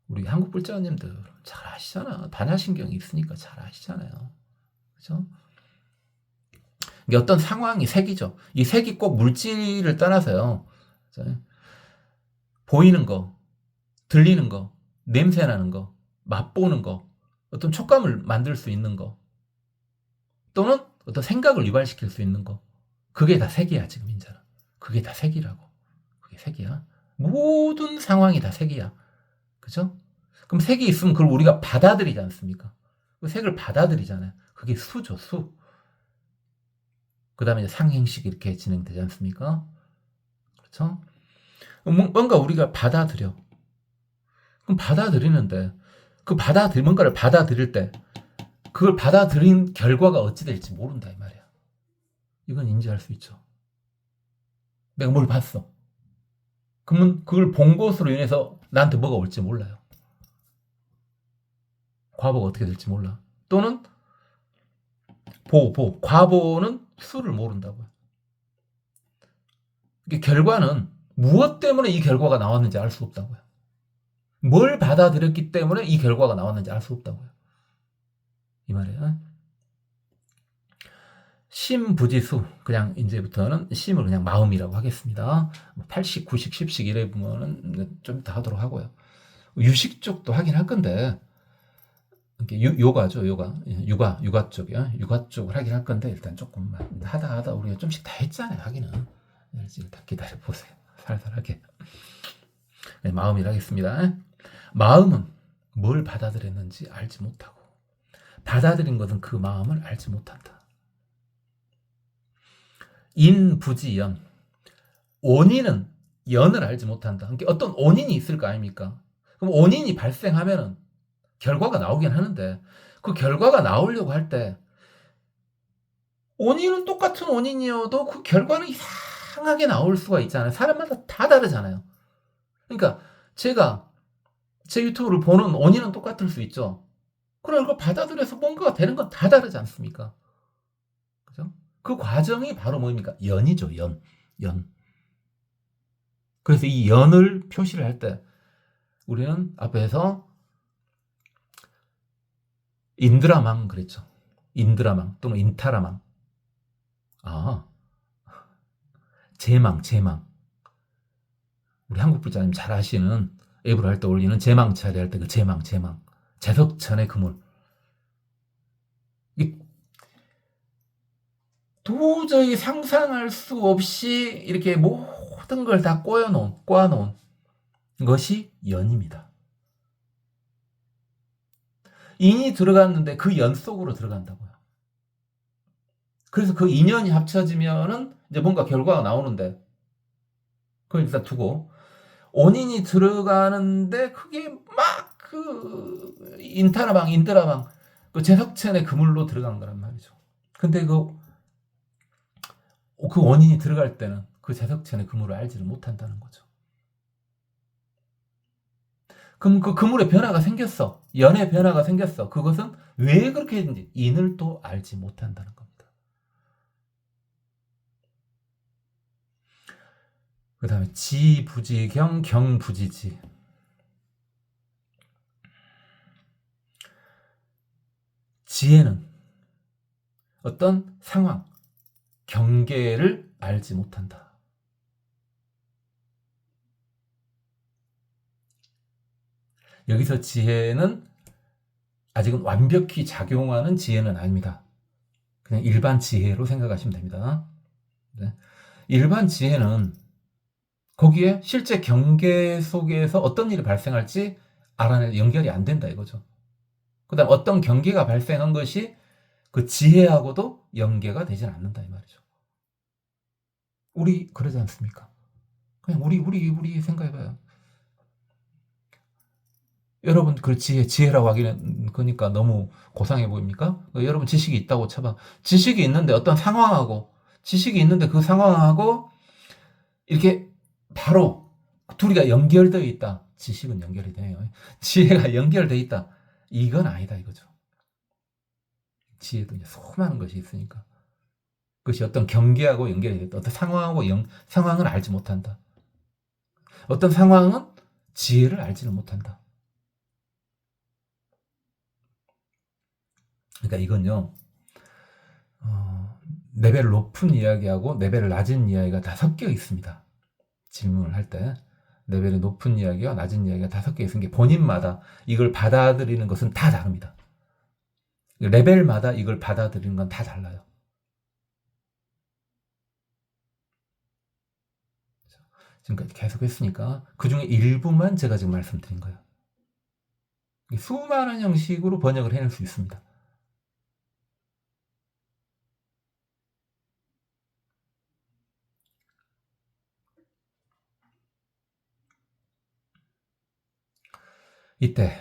S1: 우리 한국 불자님들 잘 아시잖아. 반야신경이 있으니까 잘 아시잖아요. 그죠? 이게 어떤 상황이 색이죠. 이 색이 꼭 물질을 떠나서요, 보이는 거, 들리는 거, 냄새 나는 거, 맛보는 거, 어떤 촉감을 만들 수 있는 거, 또는 어떤 생각을 유발시킬 수 있는 거, 그게 다 색이야. 지금 인자는 그게 다 색이라고. 그게 색이야. 모든 상황이 다 색이야. 그죠? 그럼 색이 있으면 그걸 우리가 받아들이지 않습니까? 그 색을 받아들이잖아요. 그게 수죠, 수. 그 다음에 이제 상행식 이렇게 진행되지 않습니까? 그렇죠? 뭔가 우리가 받아들여. 그럼 받아들이는데, 뭔가를 받아들일 때, 그걸 받아들인 결과가 어찌 될지 모른다, 이 말이야. 이건 인지할 수 있죠. 내가 뭘 봤어. 그러면 그걸 본 것으로 인해서 나한테 뭐가 올지 몰라요. 과보가 어떻게 될지 몰라. 또는 과보는 수를 모른다고요. 이게 결과는 무엇 때문에 이 결과가 나왔는지 알 수 없다고요. 뭘 받아들였기 때문에 이 결과가 나왔는지 알 수 없다고요. 이 말이에요. 심부지수, 그냥 이제부터는 심을 그냥 마음이라고 하겠습니다. 8식, 9식, 10식 이래 보면은 좀 이따 하도록 하고요. 유식 쪽도 하긴 할 건데, 요가죠, 육아 쪽이요. 육아 쪽을 하긴 할 건데, 일단 조금만 하다 우리가 좀씩 다 했잖아요, 하기는. 일단 기다려 보세요. 살살하게. 네, 마음이라 하겠습니다. 마음은 뭘 받아들였는지 알지 못하고, 받아들인 것은 그 마음을 알지 못한다. 인부지연, 원인은 연을 알지 못한다. 그러니까 어떤 원인이 있을 거 아닙니까? 그럼 원인이 발생하면은 결과가 나오긴 하는데, 그 결과가 나오려고 할 때 원인은 똑같은 원인이어도 그 결과는 이상하게 나올 수가 있잖아요. 사람마다 다 다르잖아요. 그러니까 제가 제 유튜브를 보는 원인은 똑같을 수 있죠. 그럼 이걸 받아들여서 뭔가가 되는 건 다 다르지 않습니까? 그죠? 그 과정이 바로 뭡니까? 연이죠, 연. 그래서 이 연을 표시를 할 때 우리는 앞에서 인드라망 그랬죠. 인드라망 또는 인타라망. 제망. 우리 한국 불자님 잘 아시는 앱으로 할 때 올리는 제망 처리할 때 그 제망. 제석천의 그물. 도저히 상상할 수 없이 이렇게 모든 걸 다 꼬아놓은 것이 연입니다. 인이 들어갔는데 그 연 속으로 들어간다고요. 그래서 그 인연이 합쳐지면은 이제 뭔가 결과가 나오는데, 그걸 일단 두고, 온인이 들어가는데 그게 막 그 인드라방 그 제석천의 그물로 들어간 거란 말이죠. 근데 그 원인이 들어갈 때는 그 제석천의 그물을 알지를 못한다는 거죠. 그럼 그 그물에 변화가 생겼어. 연의 변화가 생겼어. 그것은 왜 그렇게 했는지 인을 또 알지 못한다는 겁니다. 그 다음에 지부지경 경부지지. 지혜는 어떤 상황, 경계를 알지 못한다. 여기서 지혜는 아직은 완벽히 작용하는 지혜는 아닙니다. 그냥 일반 지혜로 생각하시면 됩니다. 네. 일반 지혜는 거기에 실제 경계 속에서 어떤 일이 발생할지 알아낼 연결이 안 된다 이거죠. 그 다음 어떤 경계가 발생한 것이 그 지혜하고도 연계가 되진 않는다 이 말이죠. 우리 그러지 않습니까? 그냥 우리 생각해봐요. 여러분 그 지혜라고 하기는 그러니까 너무 고상해 보입니까? 여러분 지식이 있다고 쳐봐. 지식이 있는데 어떤 상황하고 지식이 있는데 그 상황하고 이렇게 바로 둘이가 연결되어 있다. 지식은 연결이 돼요. 지혜가 연결되어 있다. 이건 아니다 이거죠. 지혜도 이제 수많은 것이 있으니까 그것이 어떤 경계하고 연결이 됐다. 어떤 상황하고 상황을 알지 못한다. 어떤 상황은 지혜를 알지는 못한다. 그러니까 이건요. 레벨 높은 이야기하고 레벨 낮은 이야기가 다 섞여 있습니다. 질문을 할 때 레벨이 높은 이야기와 낮은 이야기가 다 섞여 있는 게 본인마다 이걸 받아들이는 것은 다 다릅니다. 레벨마다 이걸 받아들이는 건 다 달라요. 지금까지 계속 했으니까 그 중에 일부만 제가 지금 말씀드린 거예요. 수많은 형식으로 번역을 해낼 수 있습니다. 이때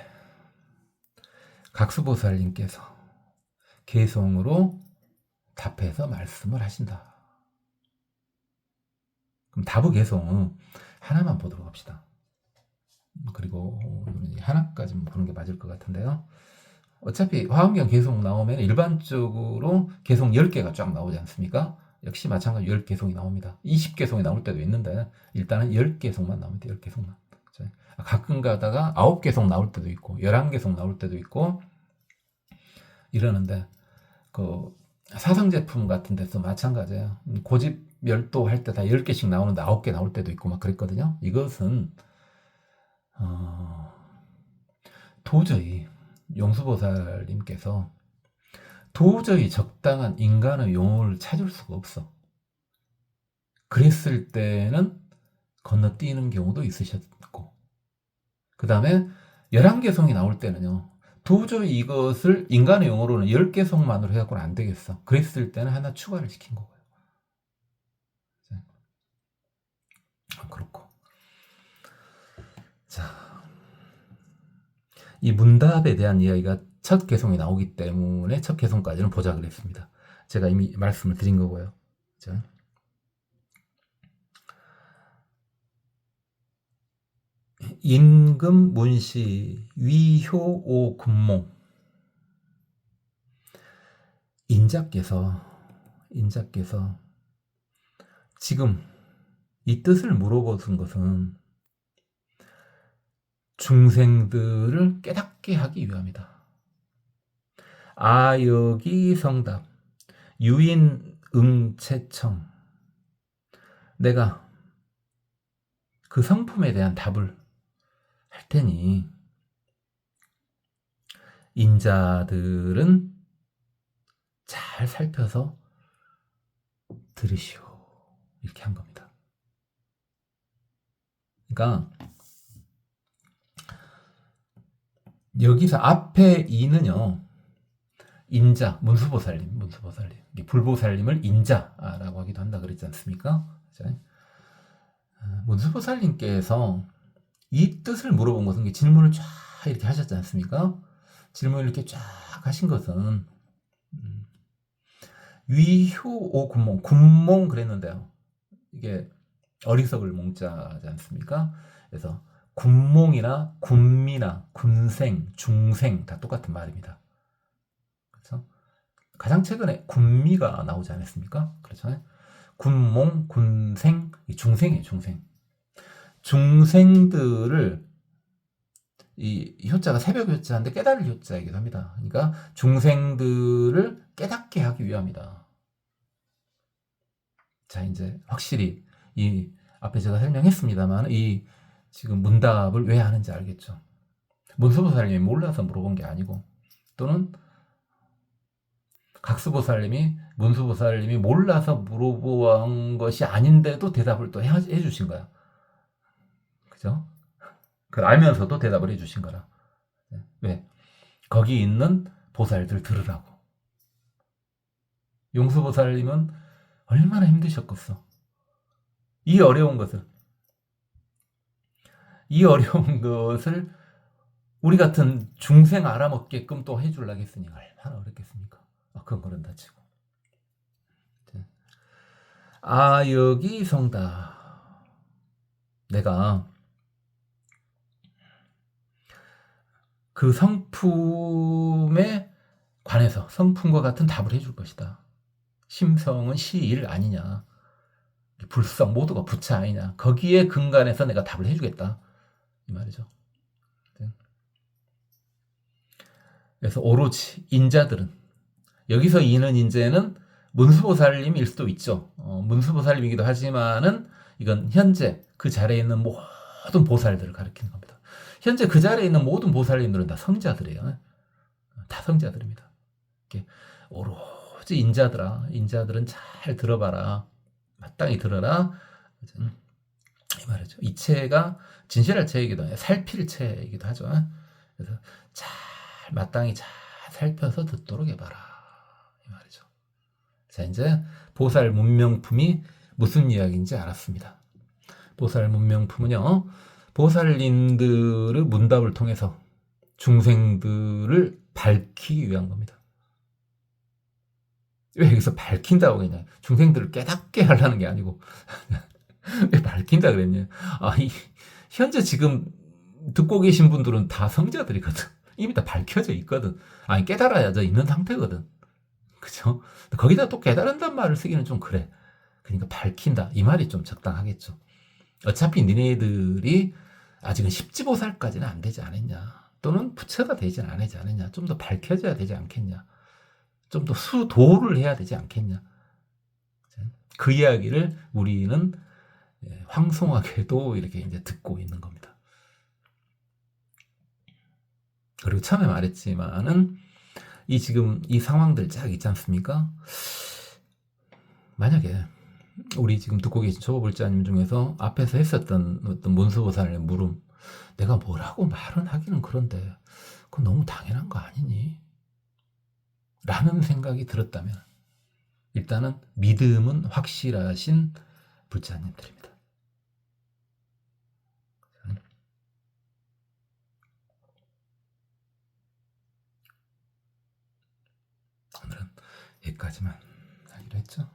S1: 각수보살님께서 개송으로 답해서 말씀을 하신다. 그럼 답의 개송 하나만 보도록 합시다. 그리고 하나까지 보는 게 맞을 것 같은데요. 어차피 화엄경 개송 나오면 일반적으로 개송 10개가 쫙 나오지 않습니까? 역시 마찬가지로 10개송이 나옵니다. 20개송이 나올 때도 있는데 일단은 10개송만 나옵니다. 10개송만. 가끔 가다가 9개송 나올 때도 있고 11개송 나올 때도 있고 이러는데 그 사성 제품 같은 데서 마찬가지예요. 고집 멸도 할 때 다 10개씩 나오는데 9개 나올 때도 있고 막 그랬거든요. 이것은 도저히 용수보살님께서 도저히 적당한 인간의 용어를 찾을 수가 없어. 그랬을 때는 건너뛰는 경우도 있으셨고 그 다음에 11개송이 나올 때는요. 도저히 이것을 인간의 용어로는 10개송만으로 해갖고는 안 되겠어. 그랬을 때는 하나 추가를 시킨 거고요. 그렇고. 자, 이 문답에 대한 이야기가 첫 개송이 나오기 때문에 첫 개송까지는 보자 그랬습니다. 제가 이미 말씀을 드린 거고요. 자. 임금 문시 위효오 금몽 인자께서 지금 이 뜻을 물어보신 것은 중생들을 깨닫게 하기 위함이다. 아여기 성답 유인응체청 내가 그 성품에 대한 답을 할 테니 인자들은 잘 살펴서 들으시오. 이렇게 한 겁니다. 그러니까 여기서 앞에 이는요, 인자, 문수보살님, 불보살님을 인자라고 하기도 한다 그랬지 않습니까? 문수보살님께서 이 뜻을 물어본 것은 질문을 쫙 이렇게 하셨지 않습니까? 질문을 이렇게 쫙 하신 것은 위효오 군몽, 군몽 그랬는데요. 이게 어리석을 몽자지 않습니까? 그래서 군몽이나 군미나 군생, 중생 다 똑같은 말입니다. 그렇죠? 가장 최근에 군미가 나오지 않았습니까? 그렇죠? 군몽, 군생, 중생이에요, 중생. 중생들을 이 효자가 새벽 효자인데 깨달을 효자이기도 합니다. 그러니까 중생들을 깨닫게 하기 위함이다. 자, 이제 확실히 이 앞에 제가 설명했습니다만 이 지금 문답을 왜 하는지 알겠죠. 문수보살님이 몰라서 물어본 게 아니고, 또는 각수보살님이 문수보살님이 몰라서 물어본 것이 아닌데도 대답을 또 해주신 거야. 그죠? 그걸 알면서도 대답을 해주신 거라. 왜? 거기 있는 보살들 들으라고. 용수보살님은 얼마나 힘드셨겠어. 이 어려운 것을 우리 같은 중생 알아먹게끔 또 해주려고 했으니 얼마나 어렵겠습니까? 그건 그런다 치고. 여기 성다. 내가 그 성품에 관해서 성품과 같은 답을 해줄 것이다. 심성은 시일 아니냐. 불성 모두가 부처 아니냐. 거기에 근간해서 내가 답을 해주겠다. 이 말이죠. 그래서 오로지 인자들은, 여기서 이는 인재는 문수보살님일 수도 있죠. 문수보살님이기도 하지만은 이건 현재 그 자리에 있는 모든 보살들을 가리키는 겁니다. 현재 그 자리에 있는 모든 보살님들은 다 성자들이에요. 다 성자들입니다. 오로지 인자들은 잘 들어봐라. 마땅히 들어라. 이 말이죠. 이체가 진실할 체이기도 해요. 살필 체이기도 하죠. 그래서 마땅히 잘 살펴서 듣도록 해봐라. 이 말이죠. 자, 이제 보살 문명품이 무슨 이야기인지 알았습니다. 보살 문명품은요, 보살님들의 문답을 통해서 중생들을 밝히기 위한 겁니다. 왜 여기서 밝힌다고 했냐? 중생들을 깨닫게 하려는 게 아니고 왜 밝힌다 그랬냐? 현재 지금 듣고 계신 분들은 다 성자들이거든. 이미 다 밝혀져 있거든. 깨달아야져 있는 상태거든. 그죠? 거기다 또 깨달은단 말을 쓰기는 좀 그래. 그러니까 밝힌다. 이 말이 좀 적당하겠죠. 어차피 니네들이 아직은 십지보살까지는 안 되지 않았냐. 또는 부처가 되지 않았냐. 좀 더 밝혀져야 되지 않겠냐. 좀 더 수도를 해야 되지 않겠냐. 그 이야기를 우리는 황송하게도 이렇게 이제 듣고 있는 겁니다. 그리고 처음에 말했지만은 지금 이 상황들 쫙 있지 않습니까? 만약에 우리 지금 듣고 계신 초보불자님 중에서 앞에서 했었던 어떤 문수보살의 물음, 내가 뭐라고 말은 하기는 그런데 그건 너무 당연한 거 아니니? 라는 생각이 들었다면 일단은 믿음은 확실하신 불자님들입니다. 오늘은 여기까지만 하기로 했죠.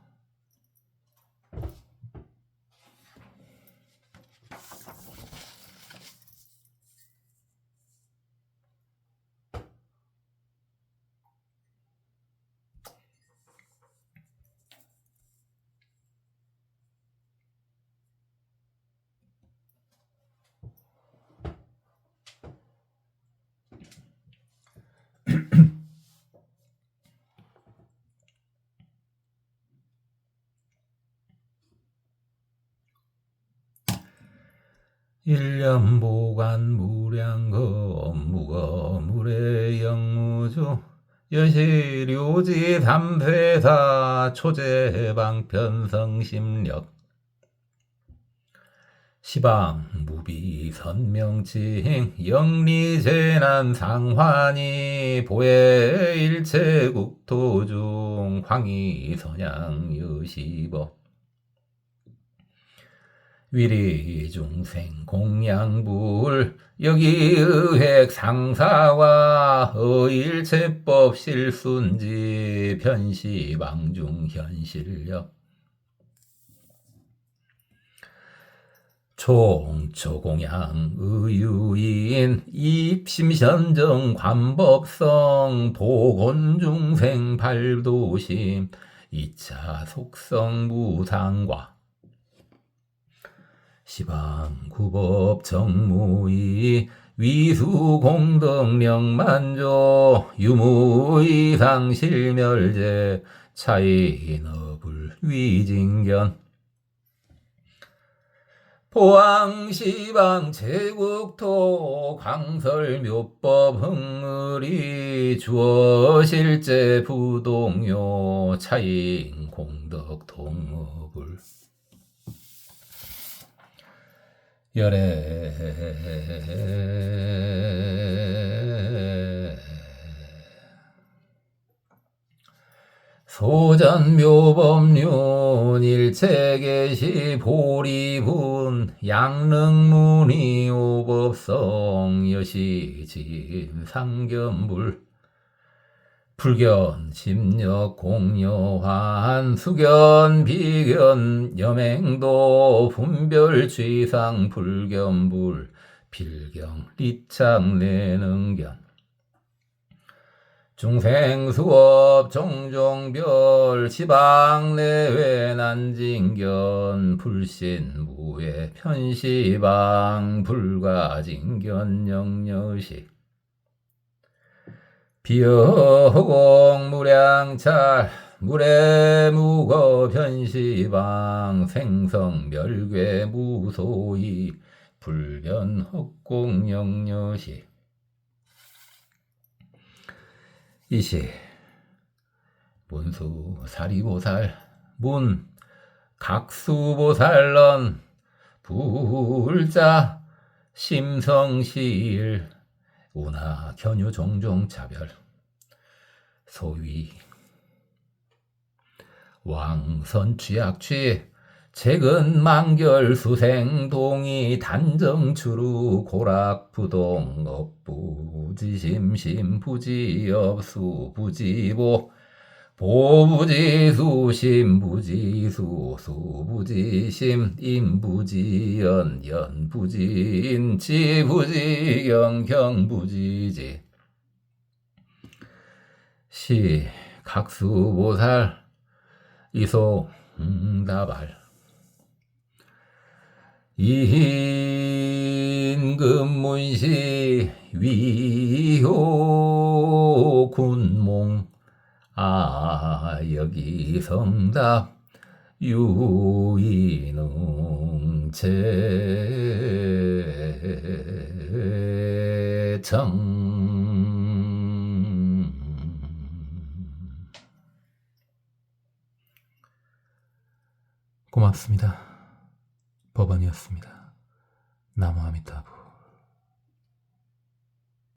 S1: 일념보관 무량거 무거물의 영무주 여시료지 삼세사 초제방편성심력 시방 무비선명칭 영리재난 상환이 보혜 일체국토중 황희선양 여시법 위리중생 공양불 여기의획 상사와 어일체법 실순지 편시방중 현실력 총초공양 의유인 입심현정 관법성 보곤중생 발도심 2차 속성 무상과 시방구법 정무의 위수공덕령만조 유무이상실멸제 차이너불 위징견 포항시방 제국토 광설묘법 흥의리 주어실제 부동요 차인 공덕동업을 열애 소전묘법륜 일체계시 보리분 양릉문의 오법성 여시진 상견불 불견 심력 공여환 수견 비견 여맹도 분별취상 불견불 필경 리창 내능견 중생수업 종종별 시방내외 난징견 불신무회 편시방 불가징견 영여식 비어허공 무량찰 무례무거 편시방 생성멸괴 무소이 불변헛공 영여식 이시 문수 사리보살 문 각수보살런 불자 심성시일 운하 견유 종종 차별 소위 왕선 취약취 최근 만결 수생동이 단정추루 고락부동 업부지심심 부지업수 부지보 보부지수 심부지수 수부지심 임부지연 연부지인 지부지경 경부지지 시 각수보살 이송다발 이흰금문시 위호 군몽 여기 성답 유인웅체청 고맙습니다. 법원이었습니다. 나무 아미타불.